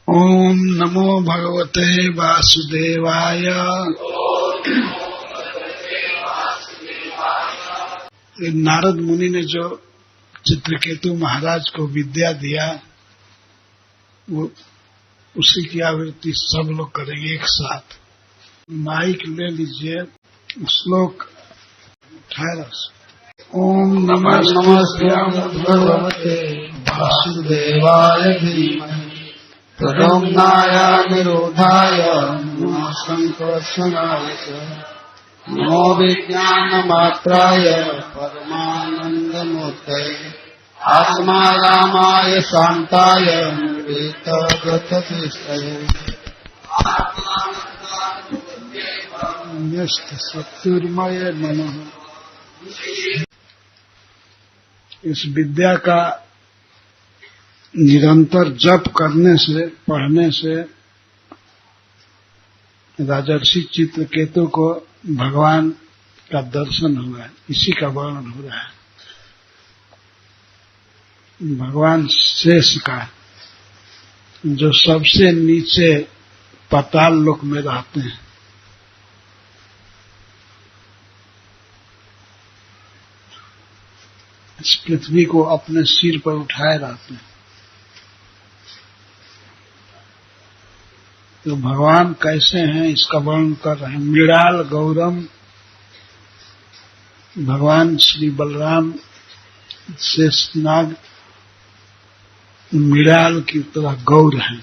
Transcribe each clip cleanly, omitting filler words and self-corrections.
ओम नमो भगवते वासुदेवाय। नारद मुनि ने जो चित्रकेतु महाराज को विद्या दिया, वो उसी की आवृत्ति सब लोग करेंगे एक साथ। माइक ले लीजिए, श्लोक 18। ओम नमस्ते भगवते वासुदेवाय धीमहि तन्नाय निरोधाय नमः संकर्षणाय नमो विज्ञानमात्राय परमानन्दमूर्तये आत्मारामाय शान्ताय वेतगततिष्ठये सत्युर्मय नमः। इस विद्या का निरंतर जप करने से, पढ़ने से राजर्षि चित्रकेतु को भगवान का दर्शन हुआ है। इसी का वर्णन हो रहा है। भगवान शेष का, जो सबसे नीचे पाताल लोक में रहते हैं, इस पृथ्वी को अपने सिर पर उठाए रहते हैं। तो भगवान कैसे हैं इसका वर्णन कर रहे हैं। मृणाल गौरम, भगवान श्री बलराम शेषनाग मृणाल की तरह गौर हैं,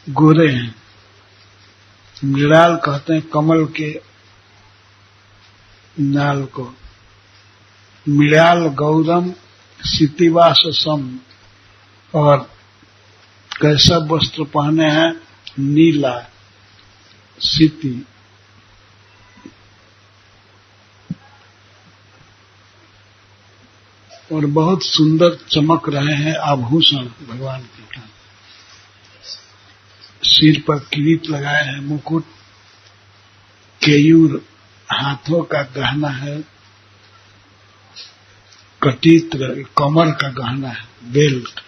गोरे हैं। मृणाल कहते हैं कमल के नाल को। मृणाल गौरम सितिवासम, और कैसा वस्त्र पहने हैं, नीला सिति। और बहुत सुंदर चमक रहे हैं आभूषण भगवान के। सिर पर किरीट लगाए हैं, मुकुट, केयूर हाथों का गहना है, कटीत्र कमर का गहना है, बेल्ट,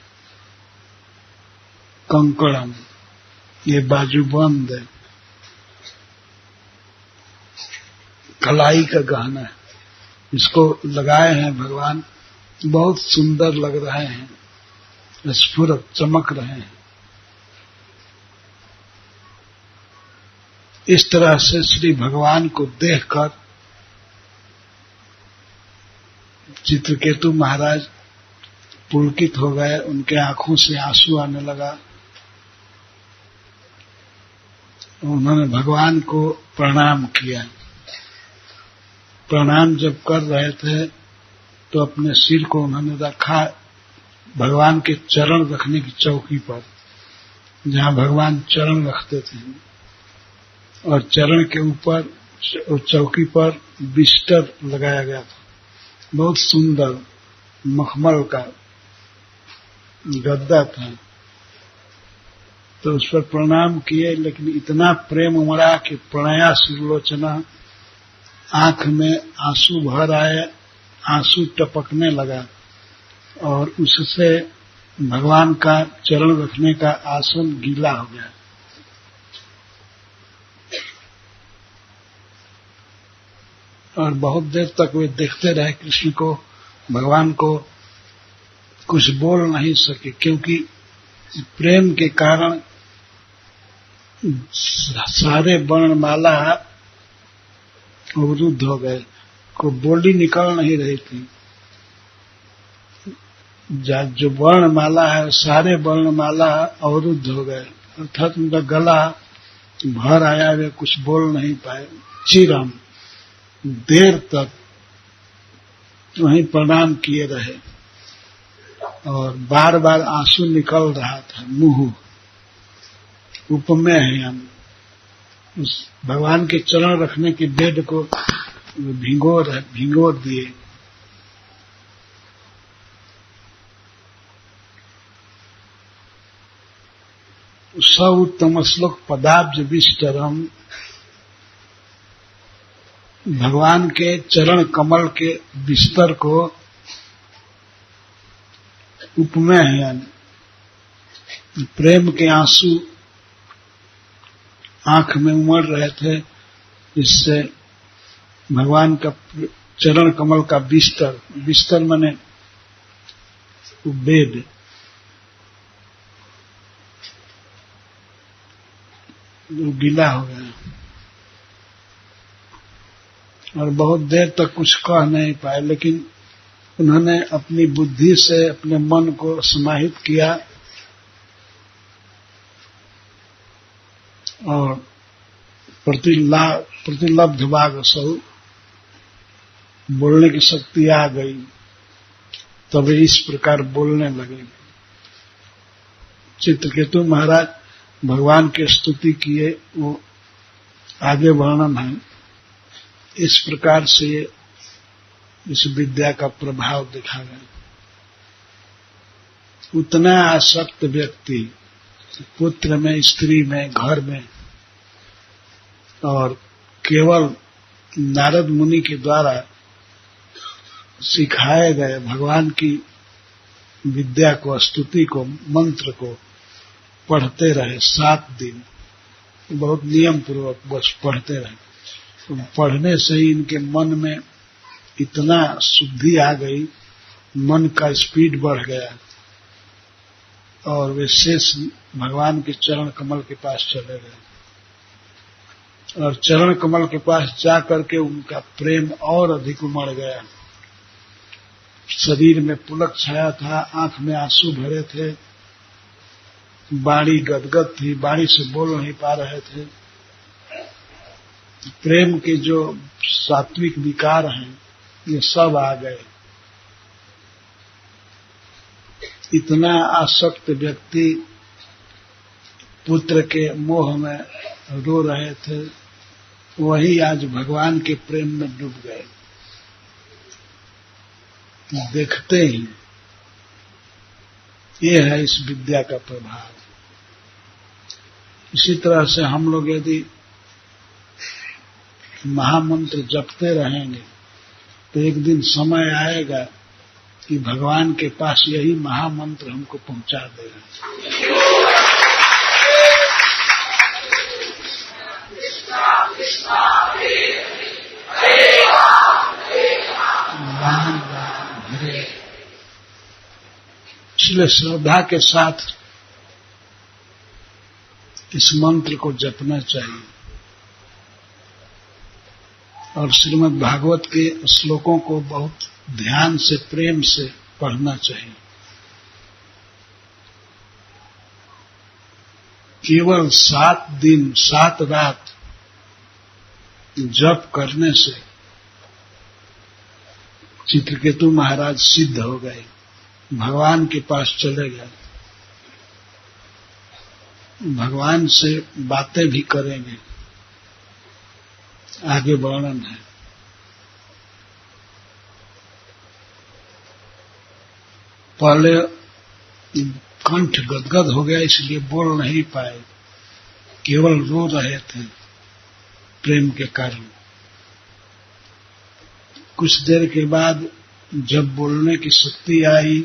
कंकड़म ये बाजूबंद है, कलाई का गहना है, इसको लगाए हैं भगवान। बहुत सुंदर लग रहे हैं, स्फुरत चमक रहे हैं। इस तरह से श्री भगवान को देखकर चित्रकेतु महाराज पुलकित हो गए। उनके आंखों से आंसू आने लगा। उन्होंने भगवान को प्रणाम किया। प्रणाम जब कर रहे थे तो अपने सिर को उन्होंने रखा भगवान के चरण रखने की चौकी पर, जहां भगवान चरण रखते थे। और चरण के ऊपर चौकी पर बिस्तर लगाया गया था, बहुत सुंदर मखमल का गद्दा था। तो उस पर प्रणाम किए, लेकिन इतना प्रेम उमड़ा कि प्रणया सिरलोचना, आंख में आंसू भर आए, आंसू टपकने लगा। और उससे भगवान का चरण रखने का आसन गीला हो गया। और बहुत देर तक वे देखते रहे कृष्ण को, भगवान को। कुछ बोल नहीं सके, क्योंकि प्रेम के कारण सारे वर्णमाला अवरुद्ध हो गए, को बोली निकल नहीं रही थी। जो वर्णमाला है, सारे वर्णमाला अवरुद्ध हो गए, अर्थात उनका गला भर आया, वे कुछ बोल नहीं पाए। चिरम देर तक वहीं प्रणाम किए रहे, और बार बार आंसू निकल रहा था। मुंह उपमेय है, हम उस भगवान के चरण रखने के बेड को भिगो दिए। स उत्तम श्लोक पदाब्ज विष्टरम, भगवान के चरण कमल के बिस्तर को उपमेय है, यानी प्रेम के आंसू आंख में उमड़ रहे थे, इससे भगवान का चरण कमल का बिस्तर माने बेड, गीला हो गया और बहुत देर तक कुछ कह नहीं पाए, लेकिन उन्होंने अपनी बुद्धि से अपने मन को समाहित किया और प्रतिलब्ध भाग सौ बोलने की शक्ति आ गई। तब इस प्रकार बोलने लगे। चित्रकेतु महाराज भगवान की स्तुति किए, वो आगे वर्णन है। इस प्रकार से इस विद्या का प्रभाव देखा गया। उतना आसक्त व्यक्ति पुत्र में, स्त्री में, घर में, और केवल नारद मुनि के द्वारा सिखाए गए भगवान की विद्या को, स्तुति को, मंत्र को पढ़ते रहे 7 दिन, बहुत नियम पूर्वक बस पढ़ते रहे। तो पढ़ने से ही इनके मन में इतना शुद्धि आ गई, मन का स्पीड बढ़ गया और वे शेष भगवान के चरण कमल के पास चले गए। और चरण कमल के पास जा करके उनका प्रेम और अधिक उमड़ गया। शरीर में पुलक छाया था, आंख में आंसू भरे थे, वाणी गदगद थी, वाणी से बोल नहीं पा रहे थे। प्रेम के जो सात्विक विकार हैं ये सब आ गए। इतना आसक्त व्यक्ति पुत्र के मोह में रो रहे थे, वही आज भगवान के प्रेम में डूब गए। देखते ही ये है इस विद्या का प्रभाव। इसी तरह से हम लोग यदि महामंत्र जपते रहेंगे तो एक दिन समय आएगा कि भगवान के पास यही महामंत्र हमको पहुंचा देगा। राम राम हरे। इसलिए श्रद्धा के साथ इस मंत्र को जपना चाहिए और श्रीमद् भागवत के श्लोकों को बहुत ध्यान से, प्रेम से पढ़ना चाहिए। केवल 7 दिन 7 रात जप करने से चित्रकेतु महाराज सिद्ध हो गए, भगवान के पास चले गए, भगवान से बातें भी करेंगे, आगे वर्णन है। पहले कंठ गदगद हो गया, इसलिए बोल नहीं पाए, केवल रो रहे थे प्रेम के कारण। कुछ देर के बाद जब बोलने की शक्ति आई,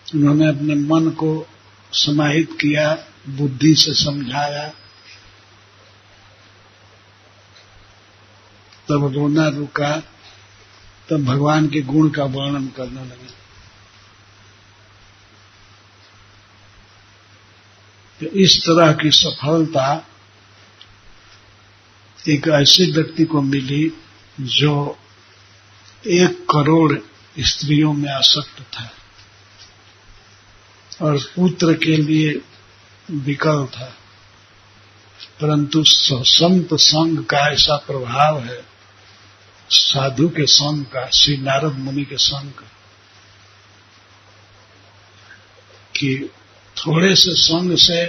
उन्होंने अपने मन को समाहित किया, बुद्धि से समझाया, तब रोना रुका, तब भगवान के गुण का वर्णन करने लगे। तो इस तरह की सफलता एक ऐसे व्यक्ति को मिली जो 1 करोड़ स्त्रियों में आसक्त था और पुत्र के लिए विकल था, परंतु संत संग का ऐसा प्रभाव है, साधु के संग का, श्री नारद मुनि के संग का, कि थोड़े से संग से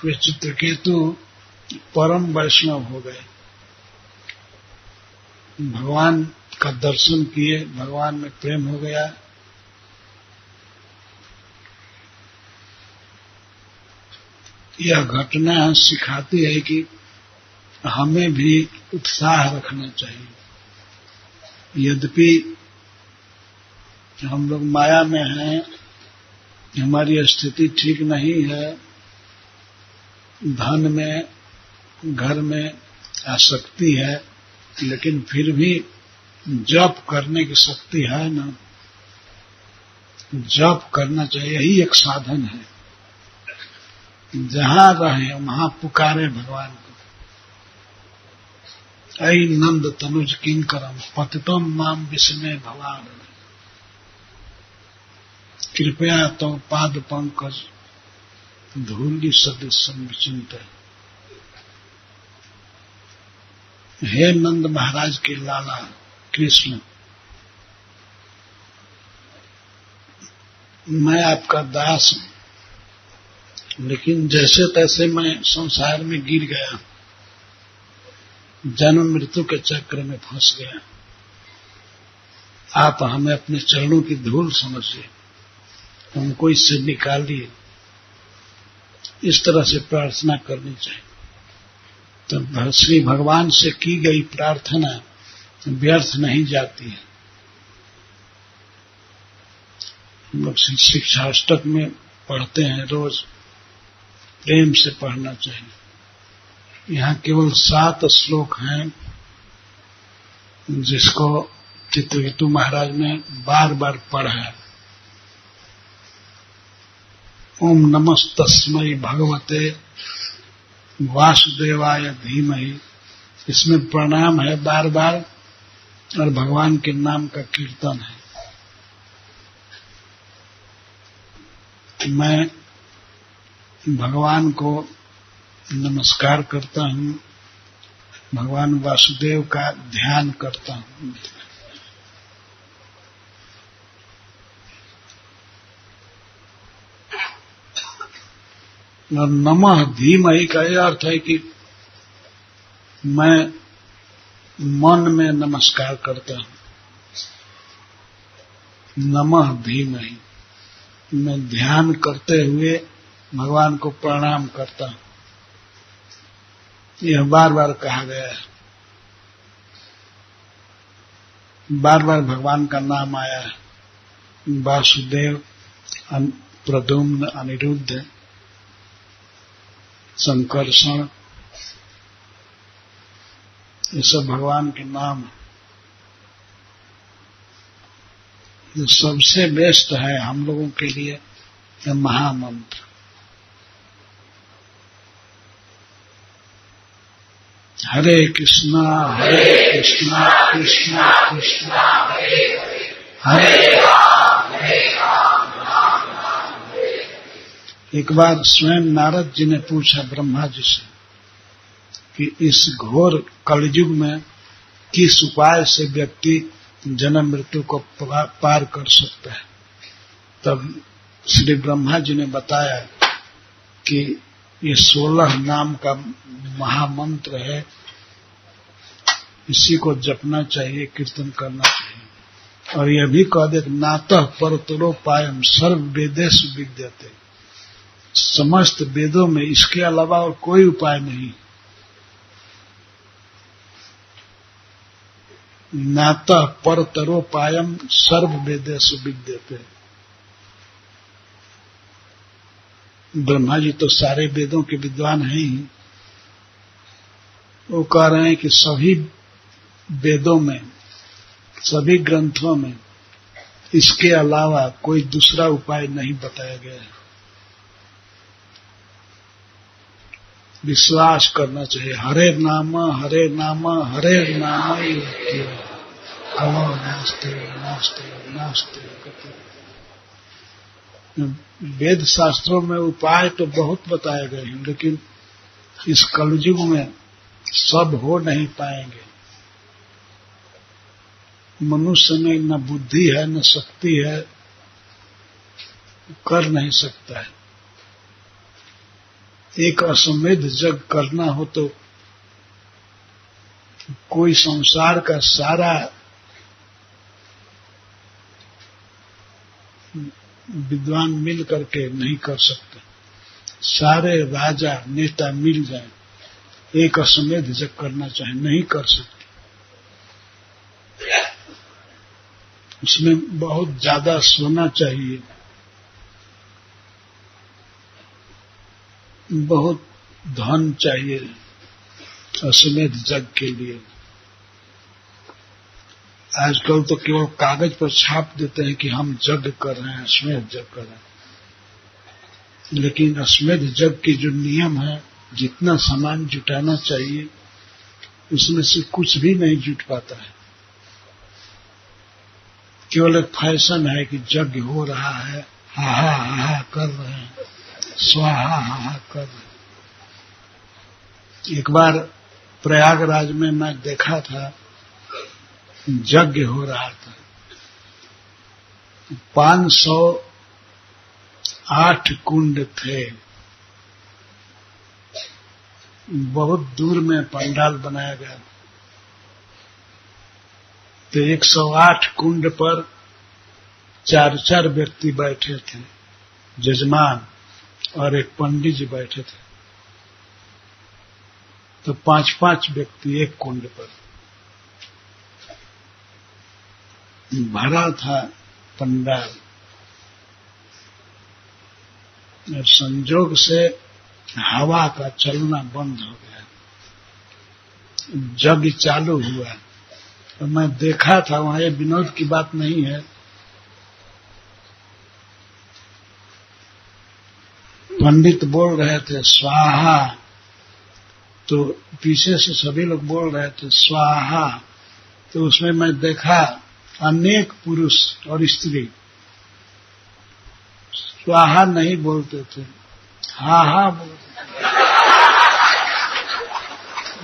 वे चित्रकेतु परम वैष्णव हो गए। भगवान का दर्शन किए, भगवान में प्रेम हो गया। यह घटना सिखाती है कि हमें भी उत्साह रखना चाहिए। यद्यपि हम लोग माया में हैं, हमारी स्थिति ठीक नहीं है, धन में, घर में आसक्ति है, लेकिन फिर भी जप करने की शक्ति है ना, जप करना चाहिए, यही एक साधन है। जहां रहे वहां पुकारे भगवान को। ऐ नंद तनुज किंकरम पतितम माम विस्मय भवान, कृपया तो पाद पंकज धूलि सदृशम विचिंत। हे नंद महाराज के लाला कृष्ण, मैं आपका दास हूं, लेकिन जैसे तैसे मैं संसार में गिर गया, जन्म मृत्यु के चक्र में फंस गया। आप हमें अपने चरणों की धूल समझिए, हमको इससे निकालिए। इस तरह से प्रार्थना करनी चाहिए। तो श्री भगवान से की गई प्रार्थना व्यर्थ नहीं जाती है। हम लोग शिक्षाष्टक में पढ़ते हैं, रोज प्रेम से पढ़ना चाहिए। यहाँ केवल 7 श्लोक हैं, जिसको चित्रकेतु महाराज ने बार बार पढ़ा है। ओम नमस्तस्मै भगवते वासुदेवाय धीमहि, इसमें प्रणाम है बार बार और भगवान के नाम का कीर्तन है। मैं भगवान को नमस्कार करता हूँ, भगवान वासुदेव का ध्यान करता हूँ। और नमः धीमहि का यह अर्थ है कि मैं मन में नमस्कार करता हूँ। नमः धीमहि, मैं ध्यान करते हुए भगवान को प्रणाम करता हूँ। यह बार बार कहा गया है, बार बार भगवान का नाम आया है। वासुदेव, प्रद्युम्न, अनिरुद्ध, संकर्षण, ये सब भगवान के नाम है। जो सबसे बेस्ट है हम लोगों के लिए यह महामंत्र। हरे कृष्णा कृष्णा कृष्णा हरे राम राम राम। एक बार स्वयं नारद जी ने पूछा ब्रह्मा जी से कि इस घोर कलयुग में किस उपाय से व्यक्ति जन्म मृत्यु को पार कर सकता है। तब श्री ब्रह्मा जी ने बताया कि ये 16 नाम का महामंत्र है, इसी को जपना चाहिए, कीर्तन करना चाहिए। और यह भी कह दे नातः परतरोपायम सर्व वेदेषु विद्यते, समस्त वेदों में इसके अलावा और कोई उपाय नहीं। नातः परतरोपायम सर्व वेदेषु विद्यते। ब्रह्मा जी तो सारे वेदों के विद्वान हैं ही। वो कह रहे हैं कि सभी वेदों में, सभी ग्रंथों में इसके अलावा कोई दूसरा उपाय नहीं बताया गया है। विश्वास करना चाहिए। हरे नाम हरे नाम हरे नाम कलो नास्ते नास्ते नास्ते। वेद शास्त्रों में उपाय तो बहुत बताए गए हैं, लेकिन इस कलयुग में सब हो नहीं पाएंगे। मनुष्य में न बुद्धि है न शक्ति है, कर नहीं सकता है। एक अश्वमेध यज्ञ करना हो तो कोई संसार का सारा विद्वान मिल करके नहीं कर सकते। सारे राजा नेता मिल जाए, एक अश्वमेध यज्ञ करना चाहे, नहीं कर सकते। उसमें बहुत ज्यादा सोना चाहिए, बहुत धन चाहिए अश्वमेध यज्ञ के लिए। आजकल तो केवल कागज पर छाप देते हैं कि हम यज्ञ कर रहे हैं, अश्वमेध यज्ञ कर रहे हैं, लेकिन अश्वमेध यज्ञ के जो नियम है, जितना सामान जुटाना चाहिए उसमें से कुछ भी नहीं जुट पाता है। केवल एक फैशन है कि यज्ञ हो रहा है, हा हा हा हा कर रहे हैं, स्वाहा हा हा कर रहे हैं। एक बार प्रयागराज में मैं देखा था, यज्ञ हो रहा था, 508 कुंड थे, बहुत दूर में पंडाल बनाया गया। तो 108 कुंड पर 4-4 व्यक्ति बैठे थे, जजमान और एक पंडित जी बैठे थे। तो 5-5 व्यक्ति एक कुंड पर, भरा था पंडाल। और संजोग से हवा का चलना बंद हो गया, यज्ञ चालू हुआ। तो मैं देखा था वहां, ये विनोद की बात नहीं है, पंडित बोल रहे थे स्वाहा, तो पीछे से सभी लोग बोल रहे थे स्वाहा। तो उसमें मैं देखा अनेक पुरुष और स्त्री स्वाहा नहीं बोलते थे, हा हा बोलते।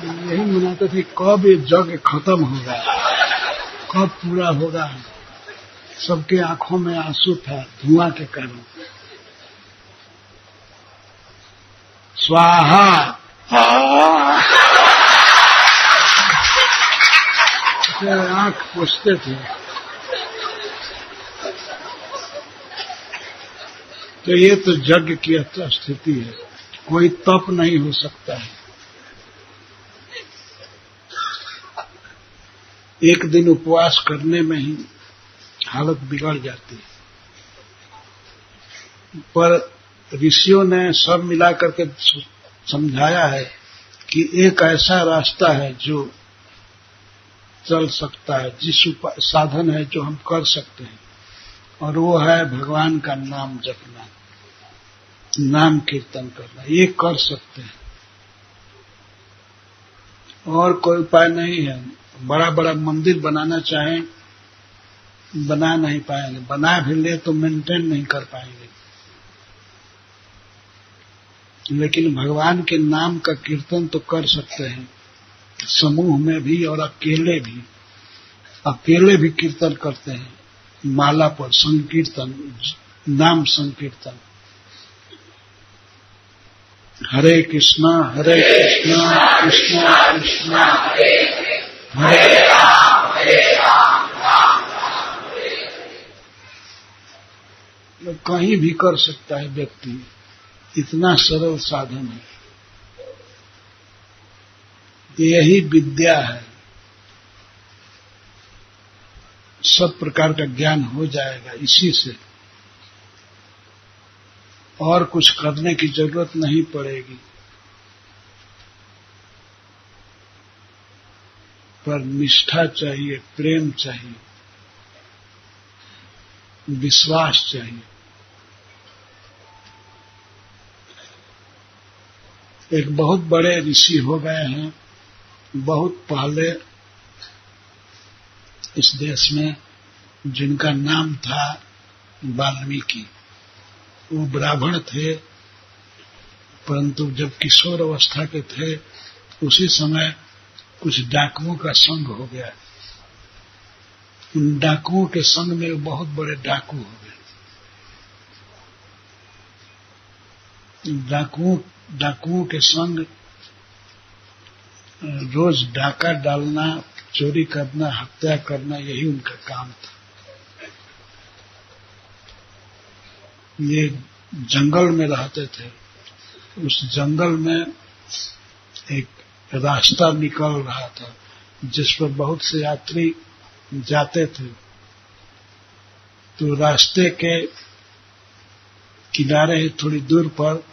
यही मनाते थे कब ये यज्ञ खत्म होगा, कब पूरा होगा। सबके आंखों में आंसू था धुआं के कारण। स्वाहा आंख पोछते थे। तो ये तो यज्ञ की स्थिति है, कोई तप नहीं हो सकता है। एक दिन उपवास करने में ही हालत बिगड़ जाती है। पर ऋषियों ने सब मिला करके समझाया है कि एक ऐसा रास्ता है जो चल सकता है, जिस साधन है जो हम कर सकते हैं, और वो है भगवान का नाम जपना, नाम कीर्तन करना। ये कर सकते हैं, और कोई उपाय नहीं है। बड़ा बड़ा मंदिर बनाना चाहें, बना नहीं पाएंगे, बना भी ले तो मेंटेन नहीं कर पाएंगे। लेकिन भगवान के नाम का कीर्तन तो कर सकते हैं, समूह में भी और अकेले भी। अकेले भी कीर्तन करते हैं, माला पर संकीर्तन, नाम संकीर्तन। हरे कृष्णा कृष्णा कृष्णा हरे राम राम हरे। कहीं भी कर सकता है व्यक्ति, इतना सरल साधन है। यही विद्या है, सब प्रकार का ज्ञान हो जाएगा इसी से, और कुछ करने की जरूरत नहीं पड़ेगी। पर निष्ठा चाहिए, प्रेम चाहिए, विश्वास चाहिए। एक बहुत बड़े ऋषि हो गए हैं, बहुत पहले इस देश में, जिनका नाम था वाल्मीकि। वो ब्राह्मण थे, परंतु जब किशोर अवस्था के थे उसी समय कुछ डाकुओं का संग हो गया। उन डाकुओं के संग में वो बहुत बड़े डाकू हो गए। डाकुओं के संग रोज डाका डालना, चोरी करना, हत्या करना, यही उनका काम था। ये जंगल में रहते थे। उस जंगल में एक रास्ता निकल रहा था जिस पर बहुत से यात्री जाते थे। तो रास्ते के किनारे थोड़ी दूर पर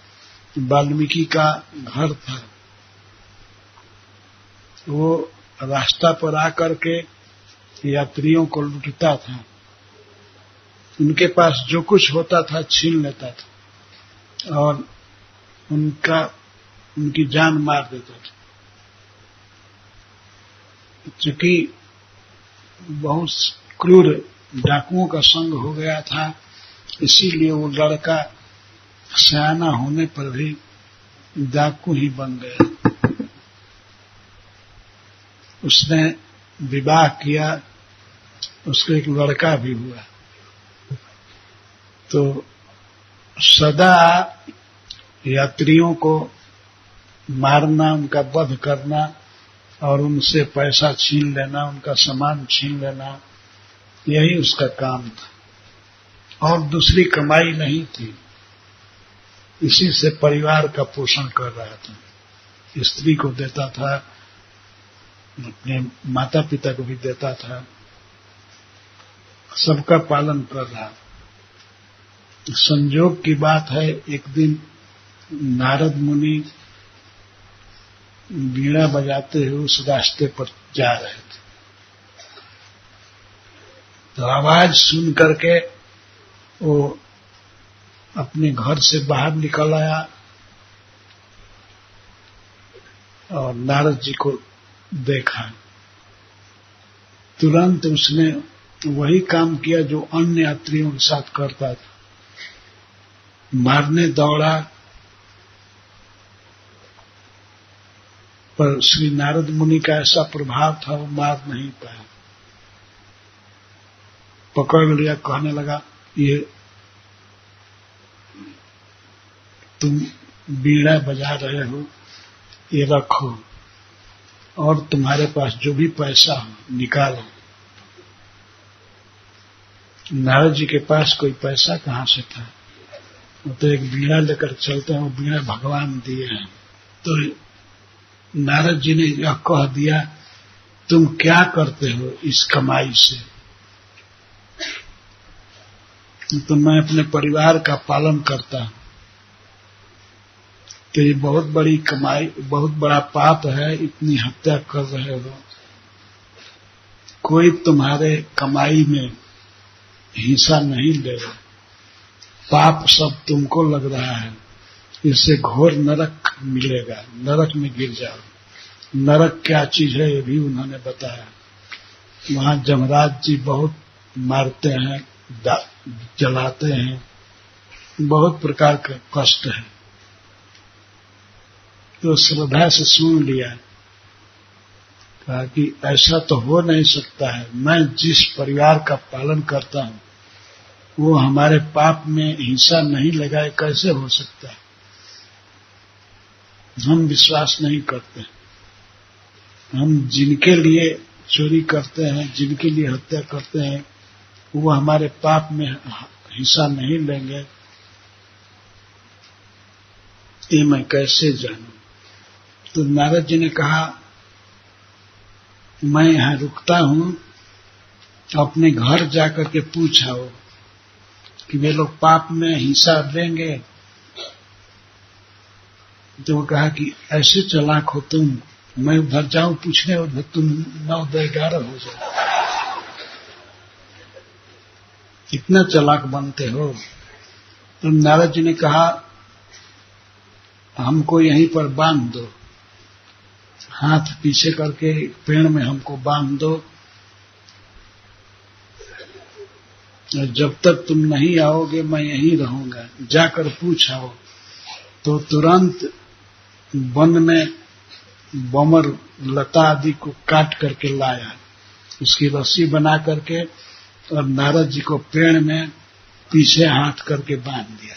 वाल्मीकि का घर था। वो रास्ता पर आकर के यात्रियों को लूटता था, उनके पास जो कुछ होता था छीन लेता था और उनकी जान मार देता था। चूंकि बहुत क्रूर डाकुओं का संग हो गया था, इसीलिए वो लड़का सयाना होने पर भी डाकू ही बन गया। उसने विवाह किया, उसको एक लड़का भी हुआ। तो सदा यात्रियों को मारना, उनका वध करना और उनसे पैसा छीन लेना, उनका सामान छीन लेना, यही उसका काम था और दूसरी कमाई नहीं थी। इसी से परिवार का पोषण कर रहा था। स्त्री को देता था, अपने माता पिता को भी देता था, सबका पालन कर रहा। संयोग की बात है, एक दिन नारद मुनि वीणा बजाते हुए उस रास्ते पर जा रहे थे। तो आवाज सुन करके वो अपने घर से बाहर निकल आया और नारद जी को देखा। तुरंत उसने वही काम किया जो अन्य यात्रियों के साथ करता था, मारने दौड़ा, पर श्री नारद मुनि का ऐसा प्रभाव था वो मार नहीं पाया। पकड़ लिया, कहने लगा, ये तुम बीड़ा बजा रहे हो, ये रखो और तुम्हारे पास जो भी पैसा हो निकालो। नारद जी के पास कोई पैसा कहाँ से था, वो तो एक बीड़ा लेकर चलते हैं, वो बीड़ा भगवान दिए हैं। तो नारद जी ने यह कह दिया, तुम क्या करते हो इस कमाई से? तो मैं अपने परिवार का पालन करता हूं। तो ये बहुत बड़ी कमाई, बहुत बड़ा पाप है, इतनी हत्या कर रहे हो। कोई तुम्हारे कमाई में हिस्सा नहीं लेगा, पाप सब तुमको लग रहा है, इससे घोर नरक मिलेगा, नरक में गिर जाओ। नरक क्या चीज है ये भी उन्होंने बताया। वहां जमराज जी बहुत मारते हैं, जलाते हैं, बहुत प्रकार के कष्ट है। तो श्रद्धा से सुन लिया, कहा कि ऐसा तो हो नहीं सकता है, मैं जिस परिवार का पालन करता हूं वो हमारे पाप में हिस्सा नहीं लगाए, कैसे हो सकता है? हम विश्वास नहीं करते। हम जिनके लिए चोरी करते हैं, जिनके लिए हत्या करते हैं, वो हमारे पाप में हिस्सा नहीं लेंगे, ये मैं कैसे जानूं? तो नारद जी ने कहा, मैं यहां रुकता हूं, अपने घर जाकर के पूछाओ कि वे लोग पाप में हिस्सा लेंगे। तो वो कहा कि ऐसे चालाक हो तुम, मैं उधर जाऊं पूछने, उधर तुम 9-10-11 हो जाओ, इतना चालाक बनते हो। तो नारद जी ने कहा, हमको यहीं पर बांध दो, हाथ पीछे करके पेड़ में हमको बांध दो, जब तक तुम नहीं आओगे मैं यहीं रहूंगा, जाकर पूछाओ। तो तुरंत वन में बमर लता आदि को काट करके लाया, उसकी रस्सी बना करके और नारद जी को पेड़ में पीछे हाथ करके बांध दिया।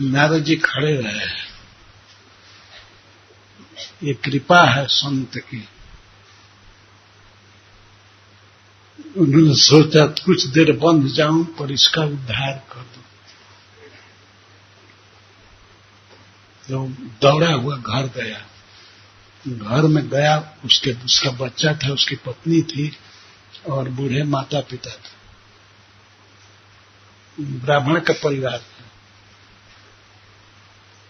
नारद जी खड़े रहे। ये कृपा है संत की। उन्होंने सोचा कुछ देर बंध जाऊं पर इसका उद्धार कर दूं। तो दौड़ा हुआ घर गया। घर में गया, उसका बच्चा था, उसकी पत्नी थी और बूढ़े माता पिता थे। ब्राह्मण का परिवार था।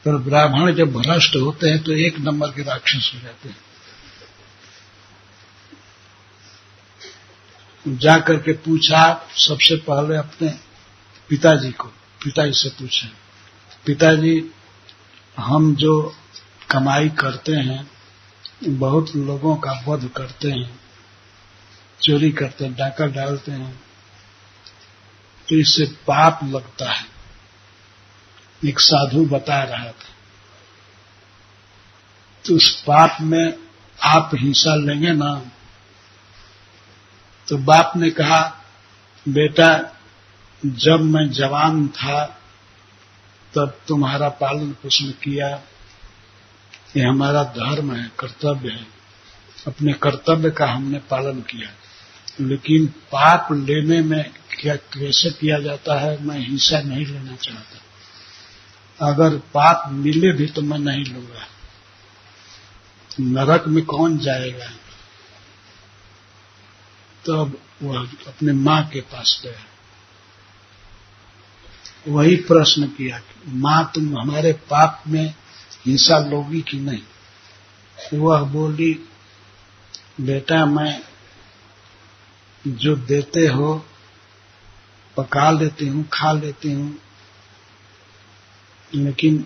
पर ब्राह्मण जब भ्रष्ट होते हैं तो एक नंबर के राक्षस हो जाते हैं। जाकर के पूछा सबसे पहले अपने पिताजी को, पिताजी से पूछे, पिताजी हम जो कमाई करते हैं, बहुत लोगों का वध करते हैं, चोरी करते हैं, डाका डालते हैं, तो इससे पाप लगता है। एक साधु बता रहा था, तो उस पाप में आप हिस्सा लेंगे ना? तो बाप ने कहा, बेटा जब मैं जवान था तब तुम्हारा पालन पोषण किया, ये हमारा धर्म है, कर्तव्य है, अपने कर्तव्य का हमने पालन किया, लेकिन पाप लेने में क्या कैसे किया जाता है मैं हिस्सा नहीं लेना चाहता। अगर पाप मिले भी तो मैं नहीं लूंगा, नरक में कौन जाएगा। तो अब वह अपने माँ के पास गया, वही प्रश्न किया कि माँ तुम हमारे पाप में हिस्सा लोगी कि नहीं? वह बोली, बेटा मैं जो देते हो पका लेती हूँ, खा लेती हूँ, लेकिन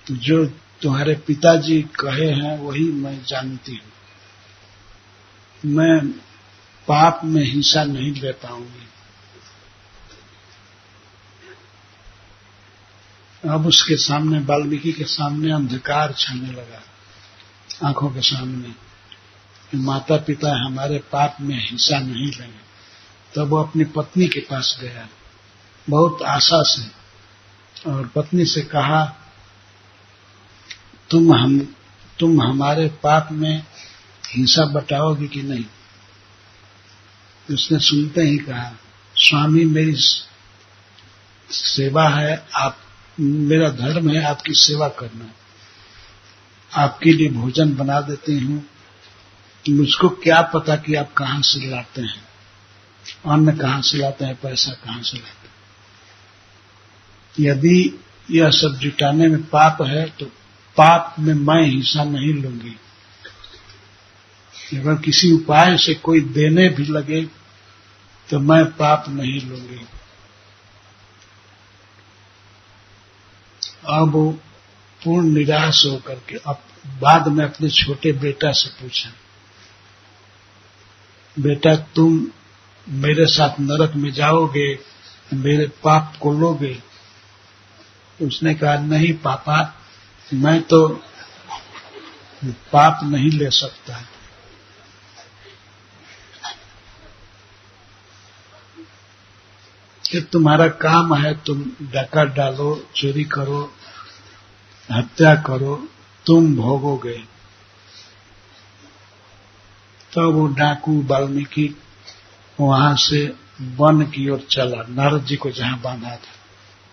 जो तुम्हारे पिताजी कहे हैं वही मैं जानती हूँ, मैं पाप में हिस्सा नहीं ले पाऊंगी। अब उसके सामने, वाल्मीकि के सामने अंधकार छाने लगा आंखों के सामने, कि माता पिता हमारे पाप में हिस्सा नहीं लेंगे। तब वो अपनी पत्नी के पास गया बहुत आशा से, और पत्नी से कहा, तुम हमारे पाप में हिस्सा बटाओगी कि नहीं? उसने सुनते ही कहा, स्वामी मेरी सेवा है, आप, मेरा धर्म है आपकी सेवा करना, आपके लिए भोजन बना देती हूँ, मुझको क्या पता कि आप कहाँ से लाते हैं, अन्न कहाँ से लाते हैं, पैसा कहाँ से लाते हैं। यदि यह सब जुटाने में पाप है तो पाप में मैं हिस्सा नहीं लूंगी। अगर किसी उपाय से कोई देने भी लगे तो मैं पाप नहीं लूंगी। अब वो पूर्ण निराश होकर के अब बाद में अपने छोटे बेटा से पूछा, बेटा तुम मेरे साथ नरक में जाओगे, मेरे पाप को लोगे? उसने कहा, नहीं पापा, मैं तो पाप नहीं ले सकता। कि तुम्हारा काम है, तुम डाका डालो, चोरी करो, हत्या करो, तुम भोगोगे। तो वो डाकू वाल्मीकि वहां से वन की ओर चला, नारद जी को जहां बांधा था,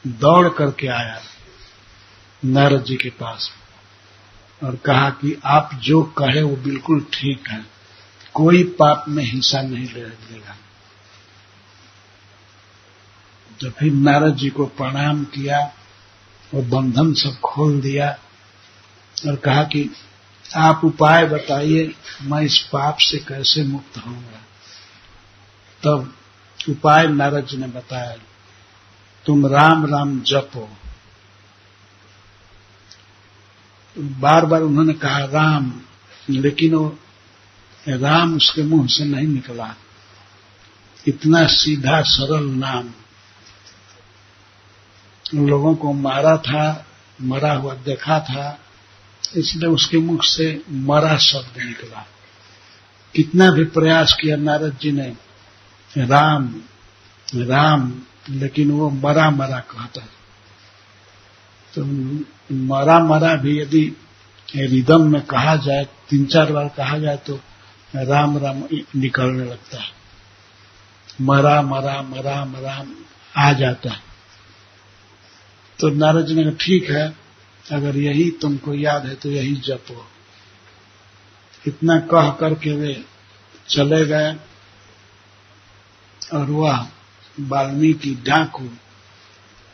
दौड़ करके आया नारद जी के पास और कहा कि आप जो कहे वो बिल्कुल ठीक है, कोई पाप में हिस्सा नहीं लेगा। तो फिर नारद जी को प्रणाम किया और बंधन सब खोल दिया और कहा कि आप उपाय बताइए, मैं इस पाप से कैसे मुक्त होऊंगा। तब उपाय नारद जी ने बताया, तुम राम राम जपो। बार बार उन्होंने कहा राम, लेकिन वो राम उसके मुंह से नहीं निकला। इतना सीधा सरल नाम, लोगों को मारा था, मरा हुआ देखा था, इसलिए उसके मुख से मरा शब्द निकला। कितना भी प्रयास किया नारद जी ने राम राम, लेकिन वो मरा मरा कहता। तो मरा मरा भी यदि रिदम में कहा जाए, 3-4 बार कहा जाए तो राम राम निकलने लगता है, मरा मरा मरा मरा आ जाता है। तो नारद जी ने कहा ठीक है, अगर यही तुमको याद है तो यही जपो। इतना कह करके वे चले गए और वह वाल्मीकि डाकू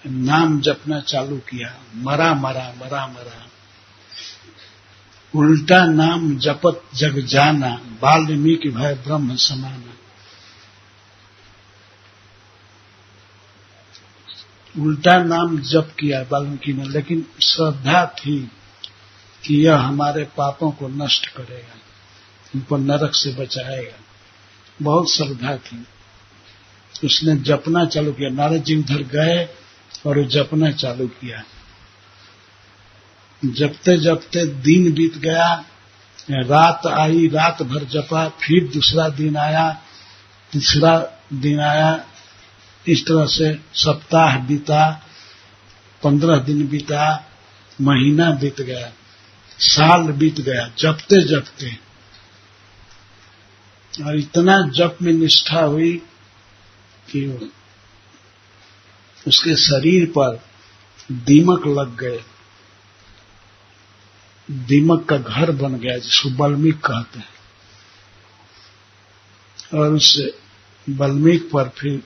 नाम जपना चालू किया, मरा मरा मरा मरा। उल्टा नाम जपत जग जाना, वाल्मीकि भय ब्रह्म समाना। उल्टा नाम जप किया वाल्मीकि ने, लेकिन श्रद्धा थी कि यह हमारे पापों को नष्ट करेगा, उनको नरक से बचाएगा। बहुत श्रद्धा थी। उसने जपना चालू किया। नारद जी उधर गए और जपना चालू किया। जपते जपते दिन बीत गया, रात आई, रात भर जपा, फिर दूसरा दिन आया, तीसरा दिन आया। इस तरह से सप्ताह बीता, 15 दिन बीता, महीना बीत गया, साल बीत गया, जपते जपते। और इतना जप में निष्ठा हुई कि उसके शरीर पर दीमक लग गए। दीमक का घर बन गया, जिसको वाल्मीकि कहते हैं। और उस वाल्मीकि पर फिर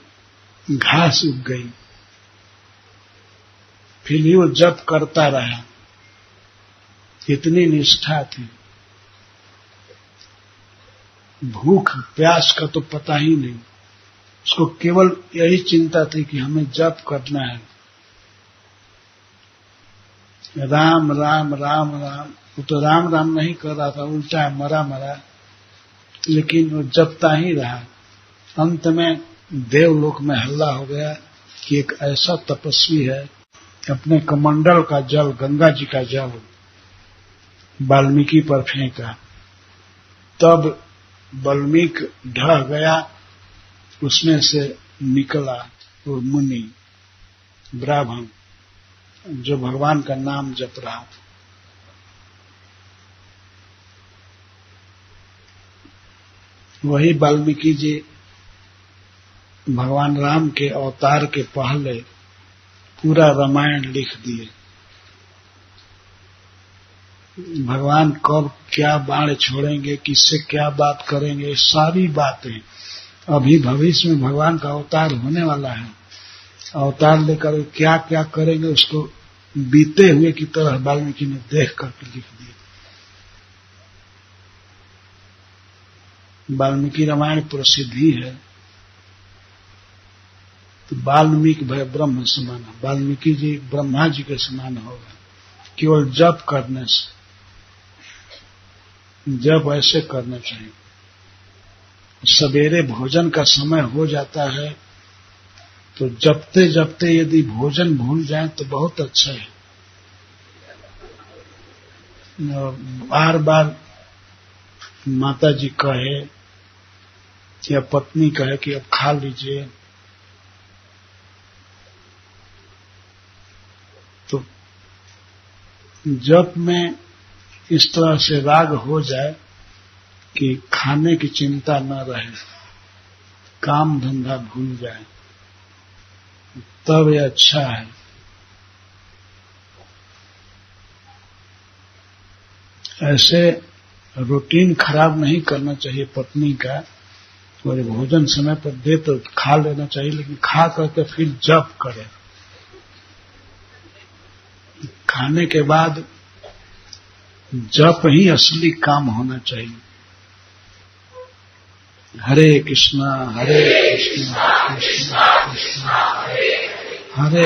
घास उग गई। फिर भी वो जप करता रहा, इतनी निष्ठा थी। भूख प्यास का तो पता ही नहीं, उसको केवल यही चिंता थी कि हमें जप करना है। राम राम राम राम। वो तो राम राम नहीं कर रहा था, उल्टा मरा मरा, लेकिन वो जपता ही रहा। अंत में देवलोक में हल्ला हो गया कि एक ऐसा तपस्वी है, अपने कमंडल का जल, गंगा जी का जल वाल्मीकि पर फेंका। तब वाल्मीकि ढह गया, उसमें से निकला वो मुनि ब्राह्मण जो भगवान का नाम जप रहा था। वही वाल्मीकि जी भगवान राम के अवतार के पहले पूरा रामायण लिख दिए। भगवान कब क्या बाण छोड़ेंगे, किससे क्या बात करेंगे, सारी बातें अभी भविष्य में भगवान का अवतार होने वाला है। अवतार लेकर क्या क्या करेंगे उसको बीते हुए की तरह वाल्मीकि ने देख करके लिख दिया। वाल्मीकि रामायण प्रसिद्ध ही है। तो वाल्मीकि भय ब्रह्म समाना, वाल्मीकि जी ब्रह्मा जी के समान होगा केवल जप करने से। जप ऐसे करना चाहिए। सवेरे भोजन का समय हो जाता है तो जपते जपते यदि भोजन भूल जाए तो बहुत अच्छा है। बार बार माता जी कहे या पत्नी कहे कि अब खा लीजिए, तो जप में इस तरह से राग हो जाए कि खाने की चिंता न रहे, काम धंधा भूल जाए, तब ये अच्छा है। ऐसे रूटीन खराब नहीं करना चाहिए पत्नी का। और भोजन समय पर दे तो खा लेना चाहिए, लेकिन खा करके फिर जप करे। खाने के बाद जप ही असली काम होना चाहिए। हरे कृष्णा हरे कृष्णा कृष्णा कृष्णा हरे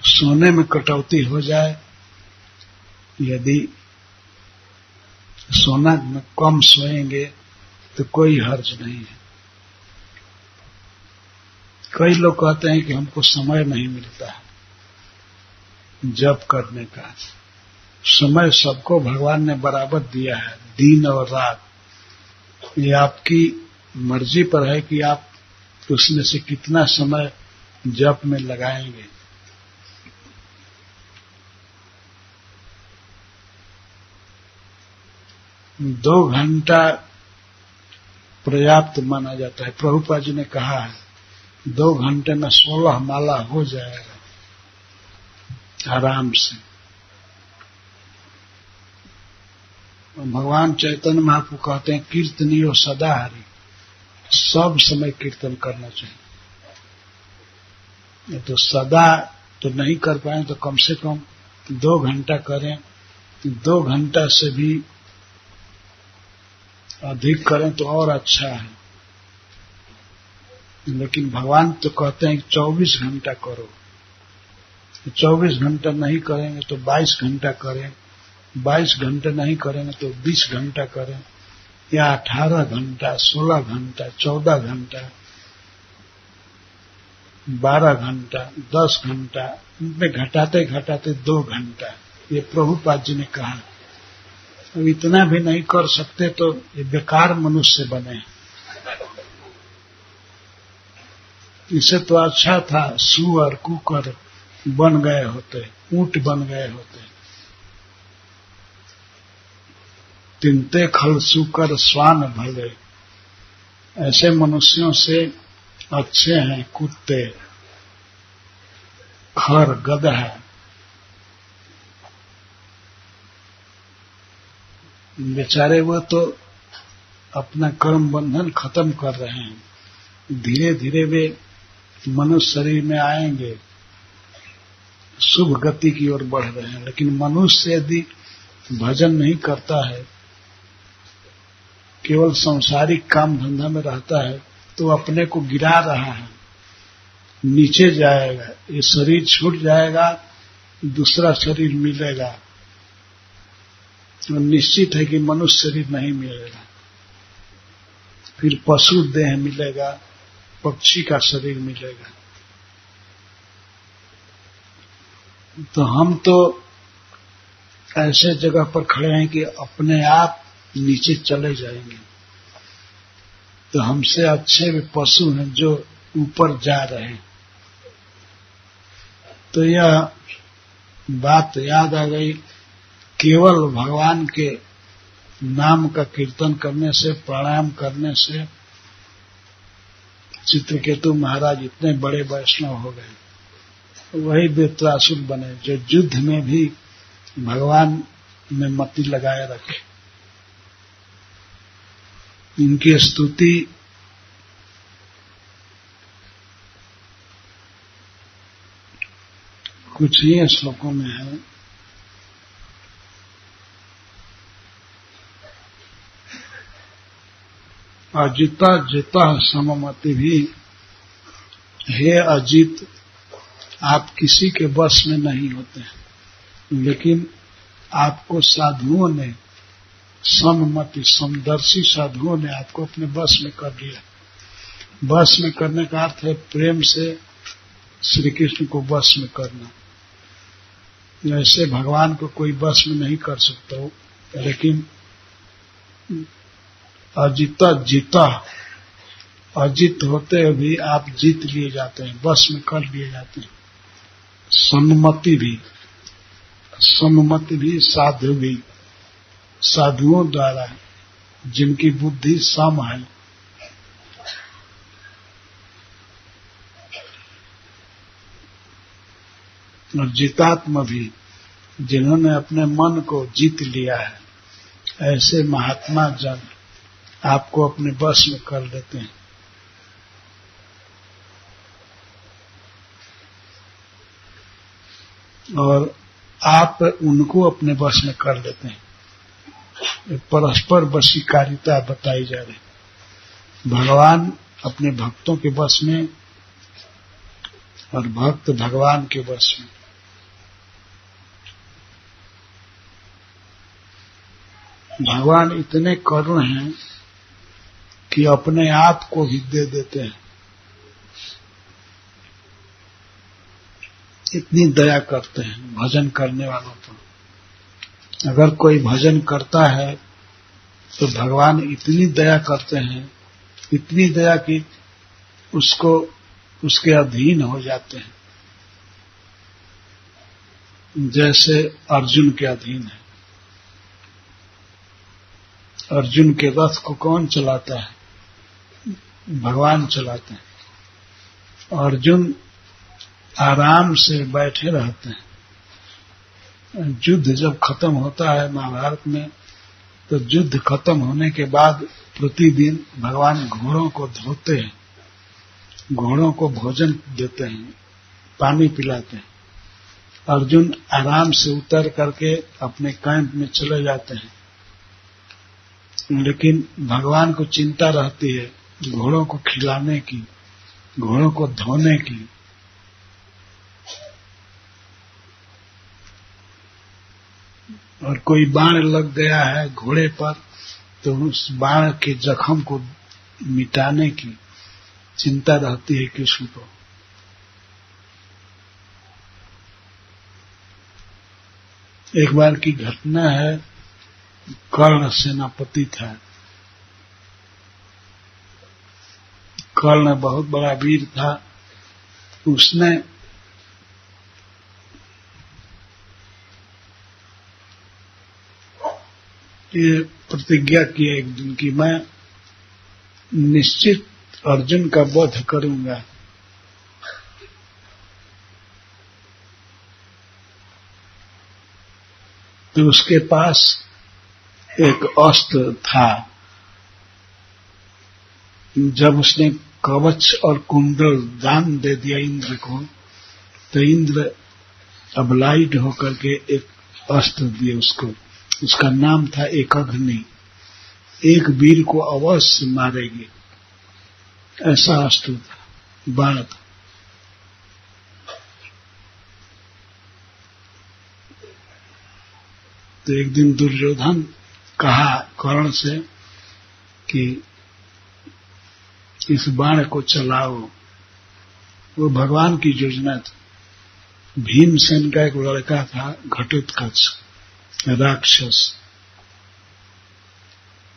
सोने में कटौती हो जाए, यदि सोना में कम सोएंगे तो कोई हर्ज नहीं है। कई लोग कहते हैं कि हमको समय नहीं मिलता है जप करने का। समय सबको भगवान ने बराबर दिया है, दिन और रात। ये आपकी मर्जी पर है कि आप उसमें से कितना समय जप में लगाएंगे। दो घंटा पर्याप्त माना जाता है। प्रभुपाद जी ने कहा है 2 घंटे में 16 माला हो जाएगा आराम से। भगवान चैतन्य महाप्रभु कहते हैं कीर्तनियो सदा हरि, सब समय कीर्तन करना चाहिए। तो सदा तो नहीं कर पाए तो कम से कम 2 घंटा करें, 2 घंटा से भी अधिक करें तो और अच्छा है। लेकिन भगवान तो कहते हैं कि 24 घंटा करो। 24 घंटा नहीं करेंगे तो 22 घंटा करें, 22 घंटे नहीं करेंगे तो 20 घंटा करें, या 18 घंटा, 16 घंटा, 14 घंटा, 12 घंटा, 10 घंटा, इनमें घटाते घटाते 2 घंटा, ये प्रभुपाद जी ने कहा। अब इतना भी नहीं कर सकते तो ये बेकार मनुष्य बने। इससे तो अच्छा था सुअर कुकर बन गए होते, ऊंट बन गए होते। तिनते खल सुकर स्वान भले, ऐसे मनुष्यों से अच्छे हैं कुत्ते, खर, गधा। बेचारे वो तो अपना कर्म बंधन खत्म कर रहे हैं, धीरे धीरे वे मनुष्य शरीर में आएंगे, शुभ गति की ओर बढ़ रहे हैं। लेकिन मनुष्य यदि भजन नहीं करता है, केवल सांसारिक काम धंधा में रहता है, तो अपने को गिरा रहा है, नीचे जाएगा। ये शरीर छूट जाएगा, दूसरा शरीर मिलेगा, तो निश्चित है कि मनुष्य शरीर नहीं मिलेगा, फिर पशु देह मिलेगा, पक्षी का शरीर मिलेगा। तो हम तो ऐसे जगह पर खड़े हैं कि अपने आप नीचे चले जाएंगे। तो हमसे अच्छे वे पशु हैं जो ऊपर जा रहे हैं। तो यह बात याद आ गई, केवल भगवान के नाम का कीर्तन करने से, प्रणाम करने से चित्रकेतु महाराज इतने बड़े वैष्णव हो गए। वही वृत्रासुर बने जो युद्ध में भी भगवान में मति लगाए रखे। इनकी स्तुति कुछ ही श्लोकों में है। अजिता जिता सममति भी, हे अजित, आप किसी के वश में नहीं होते, लेकिन आपको साधुओं ने, सममति समदर्शी साधुओं ने आपको अपने वश में कर लिया। वश में करने का अर्थ है प्रेम से श्री कृष्ण को वश में करना। ऐसे भगवान को कोई वश में नहीं कर सकता, लेकिन अजिता जीता, अजित होते भी आप जीत लिए जाते हैं, वश में कर लिए जाते हैं। सम्मति भी, सम्मति भी साधु भी, साधुओं द्वारा जिनकी बुद्धि सम है। और जितात्मा भी, जिन्होंने अपने मन को जीत लिया है, ऐसे महात्मा जन आपको अपने वश में कर लेते हैं। और आप उनको अपने वश में कर लेते हैं। परस्पर वशीकारिता बताई जा रही। भगवान अपने भक्तों के वश में और भक्त भगवान के वश में। भगवान इतने करुण हैं कि अपने आप को भी दे देते हैं, इतनी दया करते हैं भजन करने वालों पर। अगर कोई भजन करता है तो भगवान इतनी दया करते हैं, इतनी दया कि उसको उसके अधीन हो जाते हैं, जैसे अर्जुन के अधीन है। अर्जुन के रथ को कौन चलाता है? भगवान चलाते हैं। अर्जुन आराम से बैठे रहते हैं। युद्ध जब खत्म होता है महाभारत में, तो युद्ध खत्म होने के बाद प्रतिदिन भगवान घोड़ों को धोते हैं, घोड़ों को भोजन देते हैं, पानी पिलाते हैं। अर्जुन आराम से उतर करके अपने कैंप में चले जाते हैं, लेकिन भगवान को चिंता रहती है घोड़ों को खिलाने की, घोड़ों को धोने की। और कोई बाण लग गया है घोड़े पर तो उस बाण के जख्म को मिटाने की चिंता रहती है कृष्ण को। एक बार की घटना है, कर्ण सेनापति था। कर्ण बहुत बड़ा वीर था। उसने ये प्रतिज्ञा की एक दिन की मैं निश्चित अर्जुन का वध करूंगा। तो उसके पास एक अस्त्र था। जब उसने कवच और कुंडल दान दे दिया इंद्र को, तो इंद्र अबलाइड होकर के एक अस्त्र दिए उसको। उसका नाम था एकअग्नि। एक वीर को अवश्य मारेगी, ऐसा अस्त्र था, बाण था। तो एक दिन दुर्योधन कहा कर्ण से कि इस बाण को चलाओ। वो भगवान की योजना थी। भीमसेन का एक लड़का था घटोत्कच, राक्षस।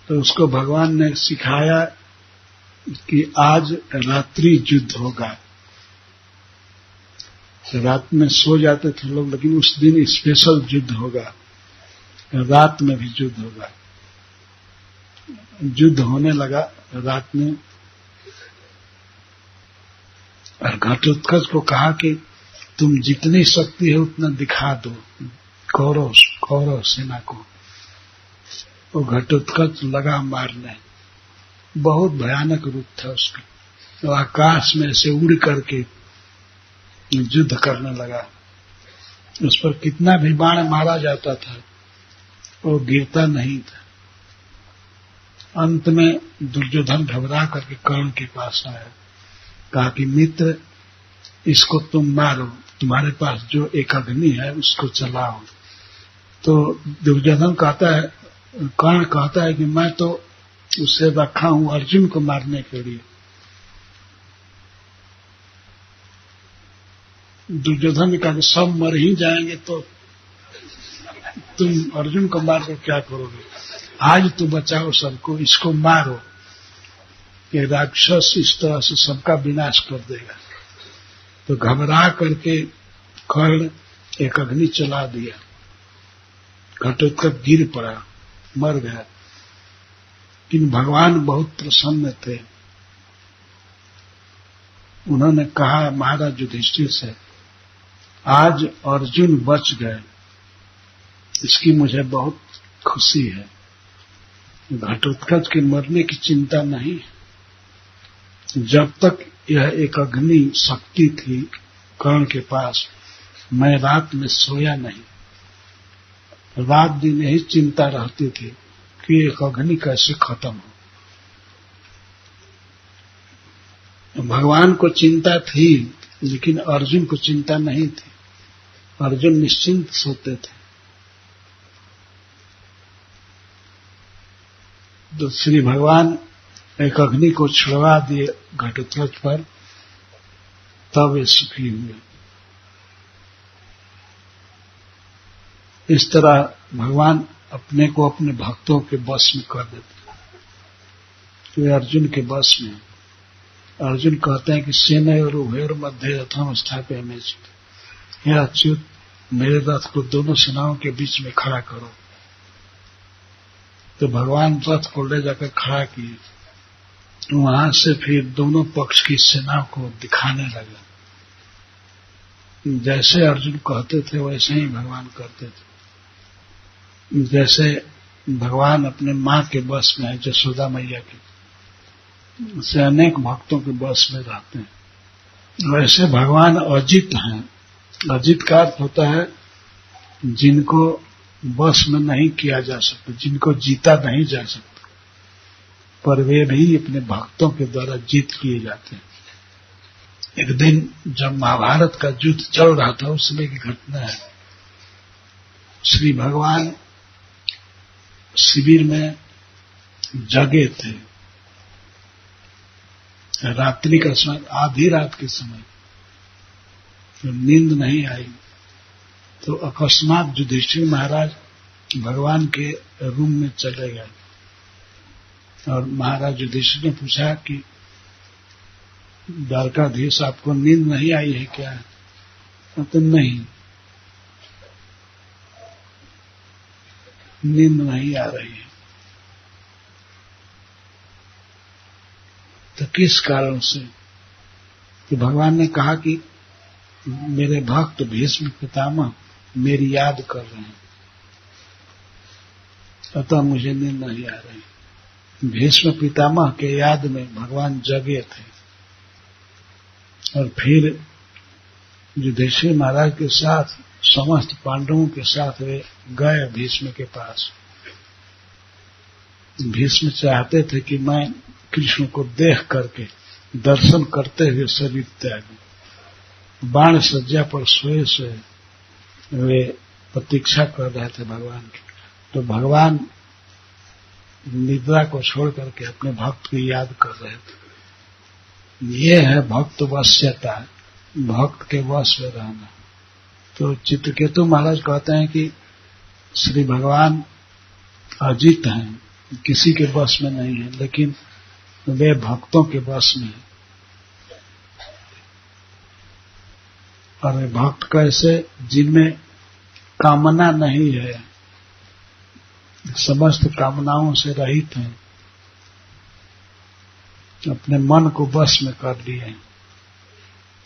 तो उसको भगवान ने सिखाया कि आज रात्रि युद्ध होगा। रात में सो जाते थे लोग, लेकिन उस दिन स्पेशल युद्ध होगा, रात में भी युद्ध होगा। युद्ध होने लगा रात में। और घटोत्कच को कहा कि तुम जितनी शक्ति है उतना दिखा दो कौरव सेना को। वो घटोत्कच लगा मारने। बहुत भयानक रूप था उसका। तो आकाश में से उड़ करके युद्ध करने लगा। उस पर कितना भी बाण मारा जाता था वो गिरता नहीं था। अंत में दुर्योधन घबरा करके कर्ण के पास आया, कहा कि मित्र इसको तुम मारो, तुम्हारे पास जो एक अग्नि है उसको चलाओ। तो दुर्योधन कहता है, कर्ण कहता है कि मैं तो उसे रखा हूं अर्जुन को मारने के लिए। दुर्योधन ने कहा कि सब मर ही जाएंगे तो तुम अर्जुन को मारकर क्या करोगे? आज तो बचाओ सबको, इसको मारो। ये राक्षस इस तरह से सबका विनाश कर देगा। तो घबरा करके कर्ण एक अग्नि चला दिया। घटोत्कच गिर पड़ा, मर गया। लेकिन भगवान बहुत प्रसन्न थे। उन्होंने कहा महाराज युधिष्ठिर से, आज अर्जुन बच गए, इसकी मुझे बहुत खुशी है। घटोत्कच के मरने की चिंता नहीं। जब तक यह एक अग्नि शक्ति थी कर्ण के पास, मैं रात में सोया नहीं। रात दिन यही चिंता रहती थी कि एक अग्नि कैसे खत्म हो। भगवान को चिंता थी, लेकिन अर्जुन को चिंता नहीं थी। अर्जुन निश्चिंत सोते थे। तो श्री भगवान एक अग्नि को छुड़वा दिए घटोत्कच पर, तब वे सुखी हुए। इस तरह भगवान अपने को अपने भक्तों के वश में कर देते। तो वे अर्जुन के वश में। अर्जुन कहते हैं कि सेना और उभयोर मध्य रथम स्थापयामि। हे अच्युत, मेरे रथ को दोनों सेनाओं के बीच में खड़ा करो। तो भगवान रथ को ले जाकर खड़ा किए। वहां से फिर दोनों पक्ष की सेना को दिखाने लगा। जैसे अर्जुन कहते थे वैसे ही भगवान करते थे। जैसे भगवान अपने माँ के बस में है, यशोदा मैया के से अनेक भक्तों के बस में रहते हैं। वैसे भगवान अजित हैं। अजित का अर्थ होता है जिनको बस में नहीं किया जा सकता, जिनको जीता नहीं जा सकता, पर वे भी अपने भक्तों के द्वारा जीत किए जाते हैं। एक दिन जब महाभारत का युद्ध चल रहा था, उस समय की घटना है। श्री भगवान शिविर में जगे थे। रात्रि का समय, आधी रात के समय, तो नींद नहीं आई, तो अकस्मात युधिष्ठिर महाराज भगवान के रूम में चले गए और महाराज युधिष्ठिर ने पूछा कि द्वारकाधीश, आपको नींद नहीं आई है क्या? तो नहीं, नींद नहीं आ रही है। तो किस कारण से? तो भगवान ने कहा कि मेरे भक्त भीष्म पितामह मेरी याद कर रहे हैं, अतः मुझे नींद नहीं आ रही। भीष्म पितामह के याद में भगवान जगे थे और फिर युधिष्ठिर महाराज के साथ समस्त पांडवों के साथ वे गए भीष्म के पास। भीष्म चाहते थे कि मैं कृष्ण को देख करके दर्शन करते हुए शरीर त्यागूं। बाण सज्जा पर सोए सोए वे प्रतीक्षा कर रहे थे भगवान की। तो भगवान निद्रा को छोड़ करके अपने भक्त की याद कर रहे थे। ये है भक्त वश्यता, भक्त के वश में रहना। तो चित्रकेतु महाराज कहते हैं कि श्री भगवान अजित हैं, किसी के वश में नहीं है, लेकिन वे भक्तों के वश में है। और वे भक्त कैसे? जिनमें कामना नहीं है, समस्त कामनाओं से रहित हैं, अपने मन को वश में कर लिए हैं।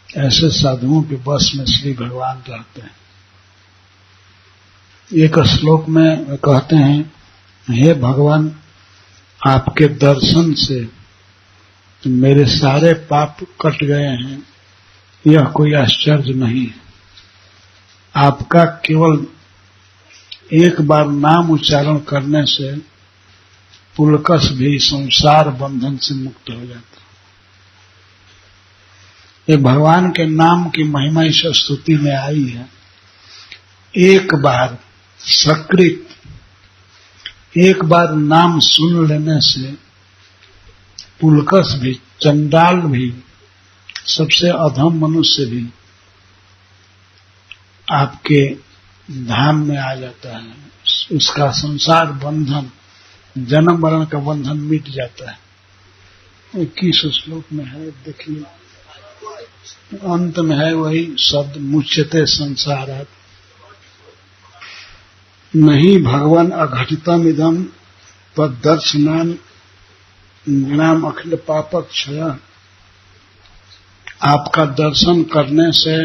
ऐसे साधुओं के वश में श्री भगवान रहते हैं। एक श्लोक में कहते हैं, हे भगवान, आपके दर्शन से मेरे सारे पाप कट गए हैं, यह कोई आश्चर्य नहीं है। आपका केवल एक बार नाम उच्चारण करने से पुलकस भी संसार बंधन से मुक्त हो जाता है। ये भगवान के नाम की महिमा इस स्तुति में आई है। एक बार सकृत, एक बार नाम सुन लेने से पुलकस भी, चंडाल भी, सबसे अधम मनुष्य भी आपके धाम में आ जाता है। उसका संसार बंधन, जन्म मरण का बंधन मिट जाता है। 21 श्लोक में है, देखिए अंत में है वही शब्द, मुच्यते संसारात्। नहीं भगवान अघटितम इदम तद्दर्शनान नाम अखिल पापक्षय। आपका दर्शन करने से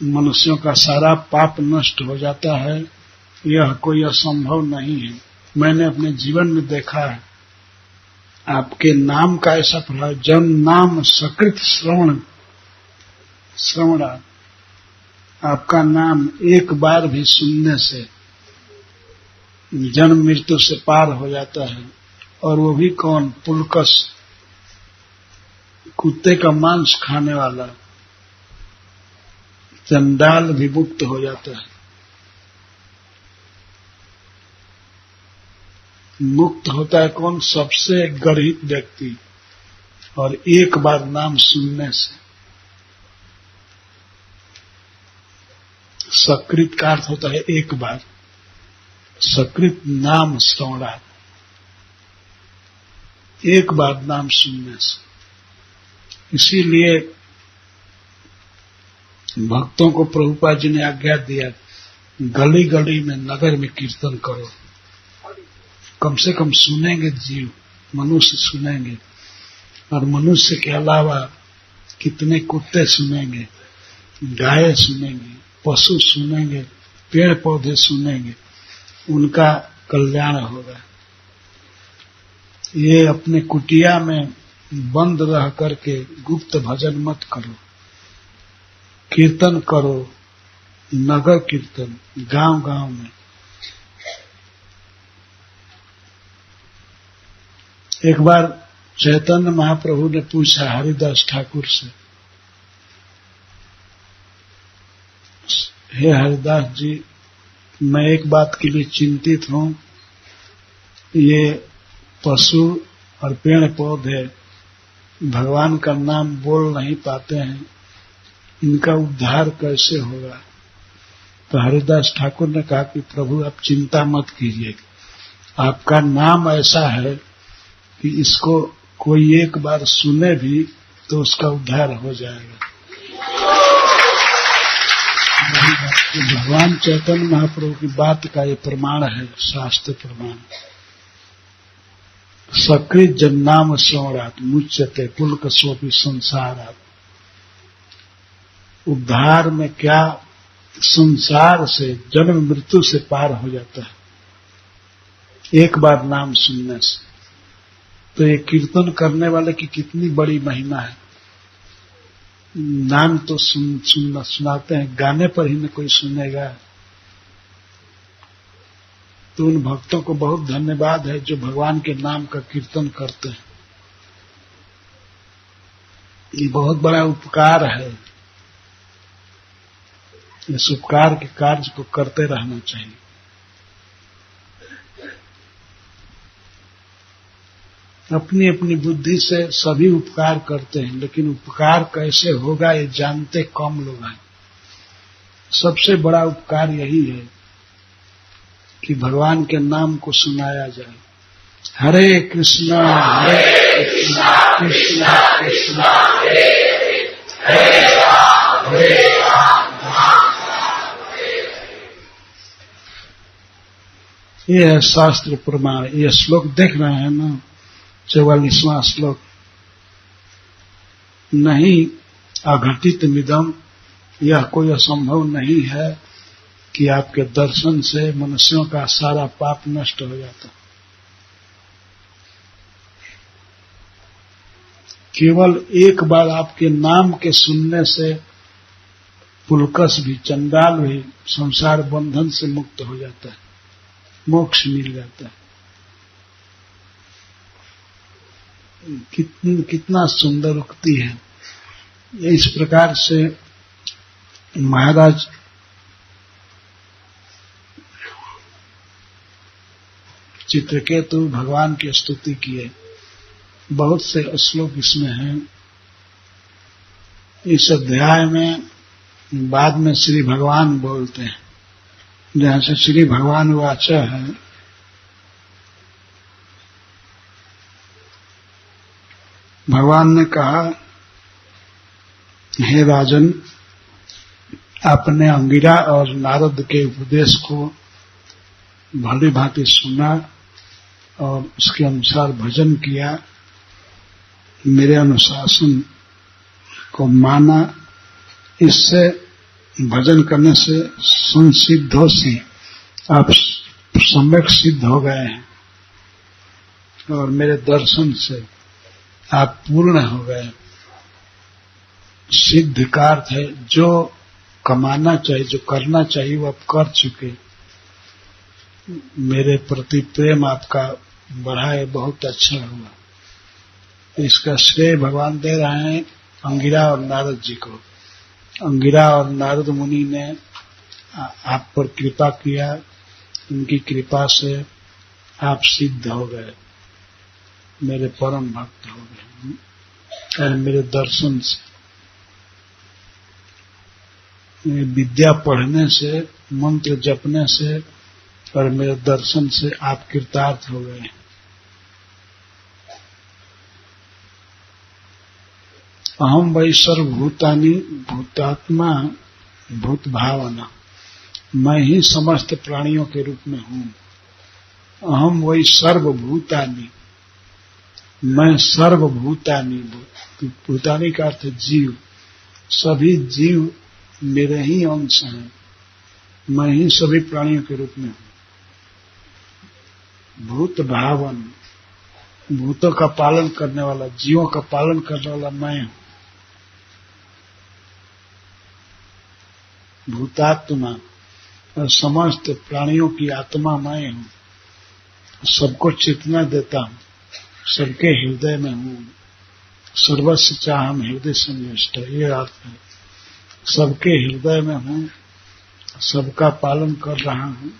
मनुष्यों का सारा पाप नष्ट हो जाता है, यह कोई असंभव नहीं है। मैंने अपने जीवन में देखा है। आपके नाम का ऐसा प्रभाव, जन नाम सकृत श्रवणा, आपका नाम एक बार भी सुनने से जन्म मृत्यु से पार हो जाता है। और वो भी कौन? पुलकस, कुत्ते का मांस खाने वाला चंडाल भी मुक्त हो जाता है। मुक्त होता है कौन? सबसे गर्हित व्यक्ति। और एक बार नाम सुनने से। सकृत का अर्थ होता है एक बार, सकृत नाम श्रवणात्, एक बार नाम सुनने से। इसीलिए भक्तों को प्रभुपाद जी ने आज्ञा दिया, गली गली में, नगर में कीर्तन करो। कम से कम सुनेंगे जीव, मनुष्य सुनेंगे। और मनुष्य के अलावा कितने कुत्ते सुनेंगे, गाय सुनेंगे, पशु सुनेंगे, पेड़ पौधे सुनेंगे। उनका कल्याण होगा। ये अपने कुटिया में बंद रह करके गुप्त भजन मत करो, कीर्तन करो, नगर कीर्तन गांव गांव में। एक बार चैतन्य महाप्रभु ने पूछा हरिदास ठाकुर से, हे हरिदास जी, मैं एक बात के लिए चिंतित हूं, ये पशु और पेड़ पौधे भगवान का नाम बोल नहीं पाते हैं, इनका उद्धार कैसे होगा? तो हरिदास ठाकुर ने कहा कि प्रभु आप चिंता मत कीजिए, आपका नाम ऐसा है कि इसको कोई एक बार सुने भी तो उसका उद्धार हो जाएगा। भगवान चैतन्य महाप्रभु की बात का ये प्रमाण है, शास्त्र प्रमाण। सकृत जन्नाम श्रवणात् मुच्यते पुलकशोपि संसारात्। उद्धार में क्या, संसार से, जन्म मृत्यु से पार हो जाता है एक बार नाम सुनने से। तो ये कीर्तन करने वाले की कितनी बड़ी महिमा है। नाम तो सुनाते हैं, गाने पर ही न कोई सुनेगा। तो उन भक्तों को बहुत धन्यवाद है जो भगवान के नाम का कीर्तन करते हैं। ये बहुत बड़ा उपकार है। इस उपकार के कार्य को करते रहना चाहिए। अपनी अपनी बुद्धि से सभी उपकार करते हैं, लेकिन उपकार कैसे होगा ये जानते कम लोग हैं। सबसे बड़ा उपकार यही है कि भगवान के नाम को सुनाया जाए। हरे कृष्णा कृष्णा कृष्णा हरे हरे राम ये है शास्त्र प्रमाण। ये श्लोक देख रहे हैं ना, 44वां श्लोक। नहीं अघटित मिदम, यह कोई असंभव नहीं है कि आपके दर्शन से मनुष्यों का सारा पाप नष्ट हो जाता। केवल एक बार आपके नाम के सुनने से पुलकस भी, चंडाल भी संसार बंधन से मुक्त हो जाता है, मोक्ष मिल जाता है। कितना सुंदर उक्ति है। इस प्रकार से महाराज चित्रकेतु भगवान की स्तुति किए। बहुत से श्लोक इसमें हैं। इस अध्याय में बाद में श्री भगवान बोलते हैं, जहां से श्री भगवान वाचा है। भगवान ने कहा, हे राजन, आपने अंगिरा और नारद के उपदेश को भली भांति सुना और उसके अनुसार भजन किया, मेरे अनुशासन को माना। इससे भजन करने से संसिद्धोसी, आप सम्यक सिद्ध हो गए हैं और मेरे दर्शन से आप पूर्ण हो गए। सिद्ध का अर्थ है जो कमाना चाहिए, जो करना चाहिए वो आप कर चुके। मेरे प्रति प्रेम आपका बढ़ा है, बहुत अच्छा हुआ। इसका श्रेय भगवान दे रहे हैं अंगिरा और नारद जी को। अंगिरा और नारद मुनि ने आप पर कृपा किया, उनकी कृपा से आप सिद्ध हो गए, मेरे परम भक्त हो गए। और मेरे दर्शन से, विद्या पढ़ने से, मंत्र जपने से और मेरे दर्शन से आप कृतार्थ हो गए। अहम वही सर्वभूतानि भूतात्मा भूत भावना, मैं ही समस्त प्राणियों के रूप में हूँ। अहम वही सर्वभूतानि, मैं सर्वभूतानि, भूतानि का अर्थ जीव, सभी जीव मेरे ही अंश हैं, मैं ही सभी प्राणियों के रूप में हूँ। भूत भावन, भूतों का पालन करने वाला, जीवों का पालन करने वाला मैं हूं। भूतात्मा, और समस्त प्राणियों की आत्मा मैं हूं। सबको चेतना देता हूं, सबके हृदय में हूं। सर्वस्य चाहम हृदय संयष्ट, ये अर्थ है। सबके हृदय में हूं, सबका पालन कर रहा हूं।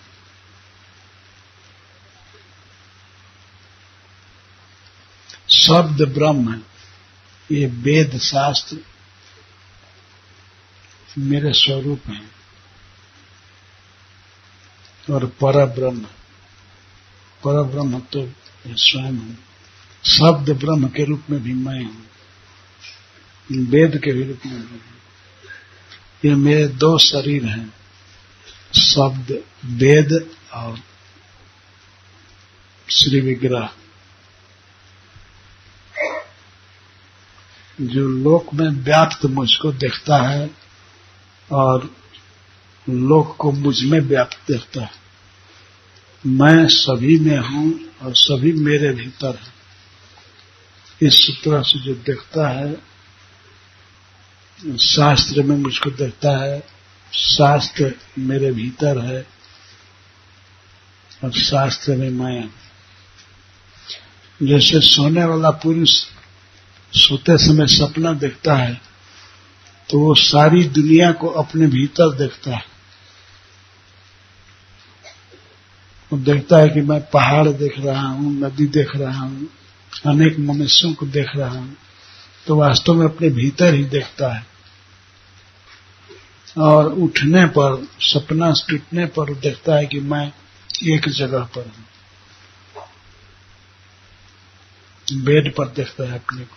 शब्द ब्रह्म, ये वेद शास्त्र मेरे स्वरूप हैं। और परब्रह्म, परब्रह्म तो स्वयं हूं। शब्द ब्रह्म के रूप में भी मैं हूं, वेद के भी रूप में भी। ये मेरे दो शरीर हैं, शब्द वेद और श्री विग्रह। जो लोक में व्याप्त मुझको देखता है और लोक को मुझ में व्याप्त देखता है। मैं सभी में हूं और सभी मेरे भीतर है। इस तरह से जो देखता है, शास्त्र में मुझको देखता है, शास्त्र मेरे भीतर है और शास्त्र में मैं हूं। जैसे सोने वाला पुरुष सोते समय सपना देखता है तो वो सारी दुनिया को अपने भीतर देखता है। वो देखता है कि मैं पहाड़ देख रहा हूं, नदी देख रहा हूं, अनेक मनुष्यों को देख रहा हूं, तो वास्तव में अपने भीतर ही देखता है। और उठने पर, सपना टूटने पर देखता है कि मैं एक जगह पर हूं। बेड पर देखता है अपने को।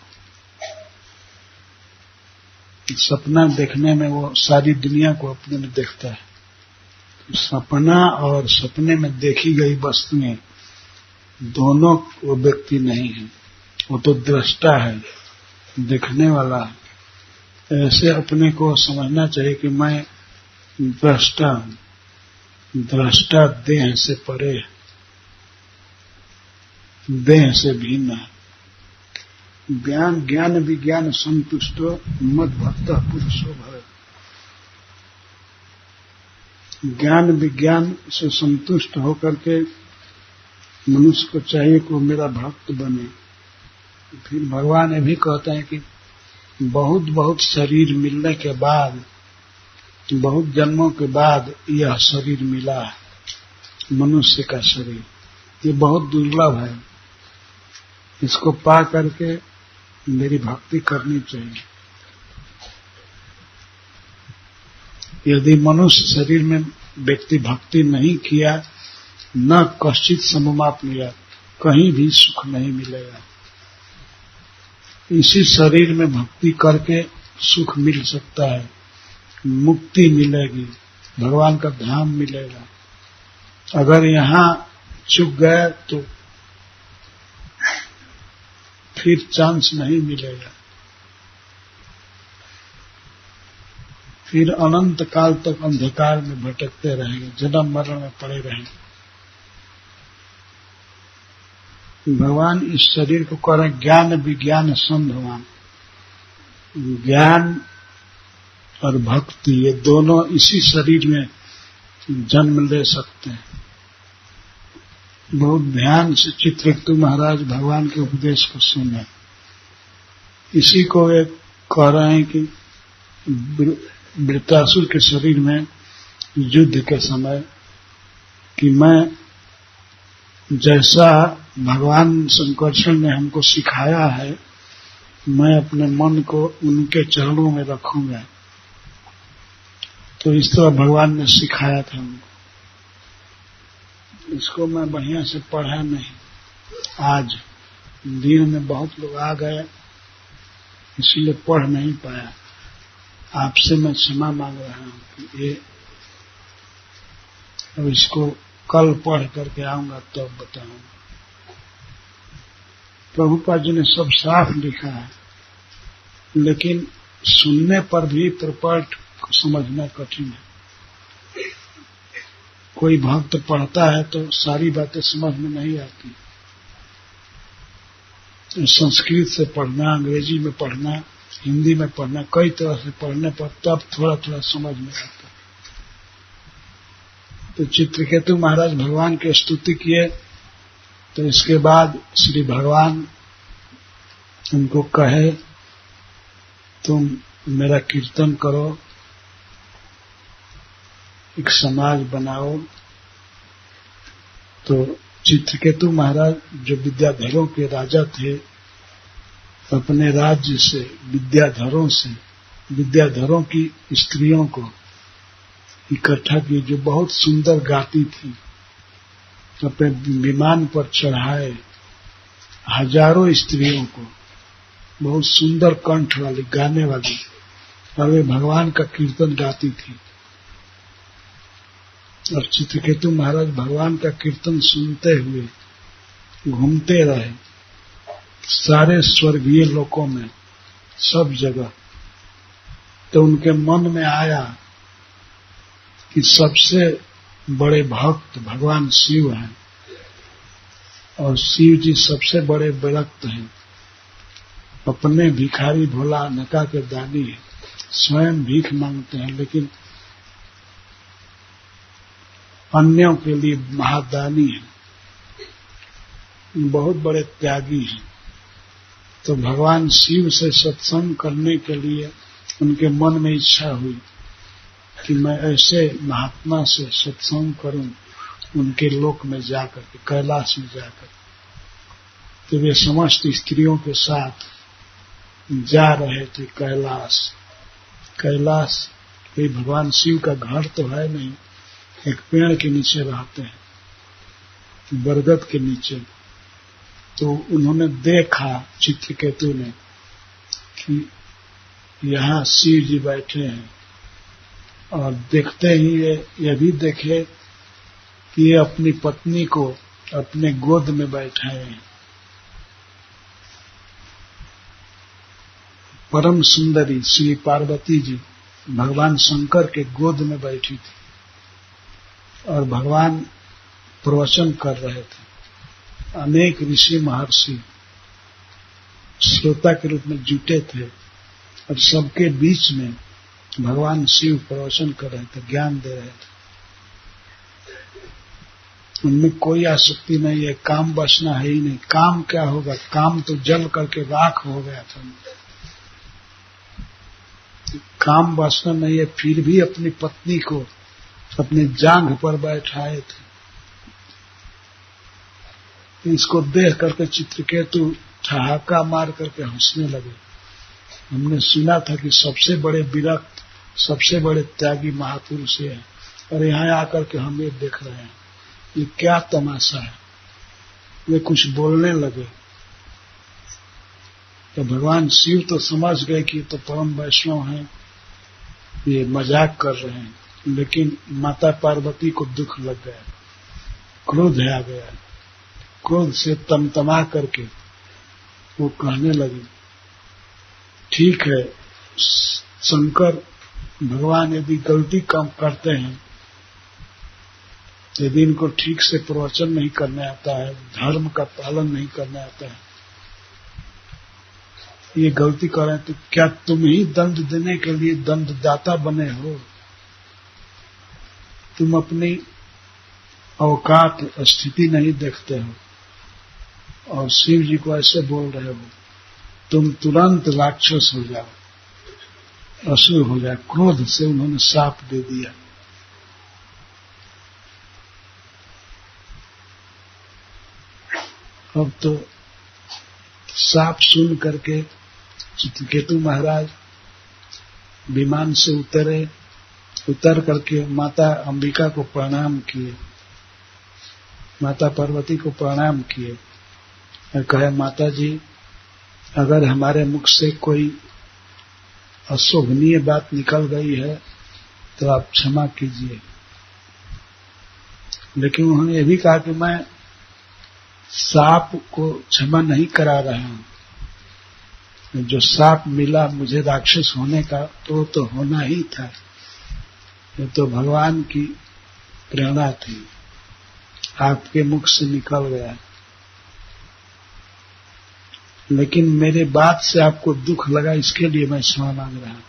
सपना देखने में वो सारी दुनिया को अपने में देखता है। सपना और सपने में देखी गई वस्तुएं दोनों वो व्यक्ति नहीं है, वो तो दृष्टा है, देखने वाला है। ऐसे अपने को समझना चाहिए कि मैं दृष्टा हूं। दृष्टा देह से परे है, देह से भिन्न है। ज्ञान विज्ञान संतुष्टो मद भक्त पुरुषो भव। ज्ञान विज्ञान से संतुष्ट होकर के मनुष्य को चाहिए कि वो मेरा भक्त बने। फिर भगवान ये भी कहते हैं कि बहुत बहुत शरीर मिलने के बाद, बहुत जन्मों के बाद यह शरीर मिला है, मनुष्य का शरीर। ये बहुत दुर्लभ है। इसको पा करके मेरी भक्ति करनी चाहिए। यदि मनुष्य शरीर में व्यक्ति भक्ति नहीं किया, न कश्चित सममाप्नुयात्, कहीं भी सुख नहीं मिलेगा। इसी शरीर में भक्ति करके सुख मिल सकता है, मुक्ति मिलेगी, भगवान का धाम मिलेगा। अगर यहाँ चूक गए तो फिर चांस नहीं मिलेगा। फिर अनंत काल तक अंधकार में भटकते रहेंगे, जन्म मरण में पड़े रहेंगे। भगवान इस शरीर को कह रहे ज्ञान विज्ञान संभवान। ज्ञान और भक्ति ये दोनों इसी शरीर में जन्म ले सकते हैं। बहुत ध्यान से चित्रकेतु महाराज भगवान के उपदेश को सुने। इसी को एक कह रहे हैं कि वृत्रासुर के शरीर में युद्ध के समय कि मैं जैसा भगवान शंकरचरण ने हमको सिखाया है, मैं अपने मन को उनके चरणों में रखूंगा। तो इस तरह भगवान ने सिखाया था हमको। इसको मैं बढ़िया से पढ़ा नहीं। आज दिन में बहुत लोग आ गए, इसलिए पढ़ नहीं पाया। आपसे मैं क्षमा मांग रहा हूं कि ये अब इसको कल पढ़ करके आऊंगा तब तो बताऊंगा। प्रभुपाद जी ने सब साफ लिखा है, लेकिन सुनने पर भी प्रपट समझना कठिन है। कोई भक्त पढ़ता है तो सारी बातें समझ में नहीं आती। संस्कृत से पढ़ना, अंग्रेजी में पढ़ना, हिंदी में पढ़ना, कई तरह से पढ़ने पर तब थोड़ा थोड़ा समझ में आता। तो चित्रकेतु महाराज भगवान की स्तुति किए, तो इसके बाद श्री भगवान उनको कहे तुम मेरा कीर्तन करो, एक समाज बनाओ। तो चित्रकेतु महाराज जो विद्याधरों के राजा थे, अपने राज्य से विद्याधरों की स्त्रियों को इकट्ठा की जो बहुत सुंदर गाती थी, अपने विमान पर चढ़ाए हजारों स्त्रियों को, बहुत सुंदर कंठ वाली, गाने वाली, और वे भगवान का कीर्तन गाती थी। और चित्रकेतु महाराज भगवान का कीर्तन सुनते हुए घूमते रहे सारे स्वर्गीय लोकों में, सब जगह। तो उनके मन में आया कि सबसे बड़े भक्त भगवान शिव हैं और शिव जी सबसे बड़े विरक्त हैं, अपने भिखारी भोला नका के दानी है, स्वयं भीख मांगते हैं, लेकिन अन्यों के लिए महादानी है, बहुत बड़े त्यागी हैं। तो भगवान शिव से सत्संग करने के लिए उनके मन में इच्छा हुई कि मैं ऐसे महात्मा से सत्संग करूं, उनके लोक में जाकर के, कैलाश में जाकर। तो वे समस्त स्त्रियों के साथ जा रहे थे कैलाश। कोई भगवान शिव का घर तो है नहीं, एक पेड़ के नीचे रहते हैं, बरगद के नीचे। तो उन्होंने देखा, चित्रकेतु ने, कि यहाँ शिव जी बैठे हैं, और देखते ही ये भी देखे कि ये अपनी पत्नी को अपने गोद में बैठाए हैं। परम सुंदरी श्री पार्वती जी भगवान शंकर के गोद में बैठी थी, और भगवान प्रवचन कर रहे थे। अनेक ऋषि महर्षि श्रोता के रूप में जुटे थे, और सबके बीच में भगवान शिव प्रवचन कर रहे थे, ज्ञान दे रहे थे। उनमें कोई आसक्ति नहीं है, काम वासना है ही नहीं। काम क्या होगा, काम तो जल करके राख हो गया था। काम वासना नहीं है, फिर भी अपनी पत्नी को अपनी जांघ पर बैठाए थे। इसको देख करके चित्रकेतु ठहाका मार करके हंसने लगे। हमने सुना था कि सबसे बड़े विरक्त, सबसे बड़े त्यागी महापुरुष है, और यहाँ आकर के हम ये देख रहे हैं, ये क्या तमाशा है। वे कुछ बोलने लगे तो भगवान शिव तो समझ गए कि तो परम वैष्णव हैं, ये मजाक कर रहे हैं। लेकिन माता पार्वती को दुख लग गया, क्रोध आ गया। क्रोध से तमतमा करके वो कहने लगी, ठीक है शंकर भगवान, यदि गलती कम करते हैं, यदि इनको ठीक से प्रवचन नहीं करने आता है, धर्म का पालन नहीं करने आता है, ये गलती करें, तो क्या तुम ही दंड देने के लिए दंडदाता बने हो? तुम अपनी औकात स्थिति नहीं देखते हो, और शिव जी को ऐसे बोल रहे हो। तुम तुरंत राक्षस हो जाओ, असुर हो जाए। क्रोध से उन्होंने शाप दे दिया। अब तो शाप सुन करके चित्रकेतु महाराज विमान से उतर करके माता अंबिका को प्रणाम किए, माता पार्वती को प्रणाम किए, और कहे, माता जी, अगर हमारे मुख से कोई अशोभनीय बात निकल गई है तो आप क्षमा कीजिए। लेकिन उन्होंने ये भी कहा कि मैं साप को क्षमा नहीं करा रहा हूं, जो साप मिला मुझे राक्षस होने का, तो होना ही था। ये तो भगवान की प्रेरणा थी, आपके मुख से निकल गया। लेकिन मेरे बात से आपको दुख लगा, इसके लिए मैं क्षमा मांग रहा हूं।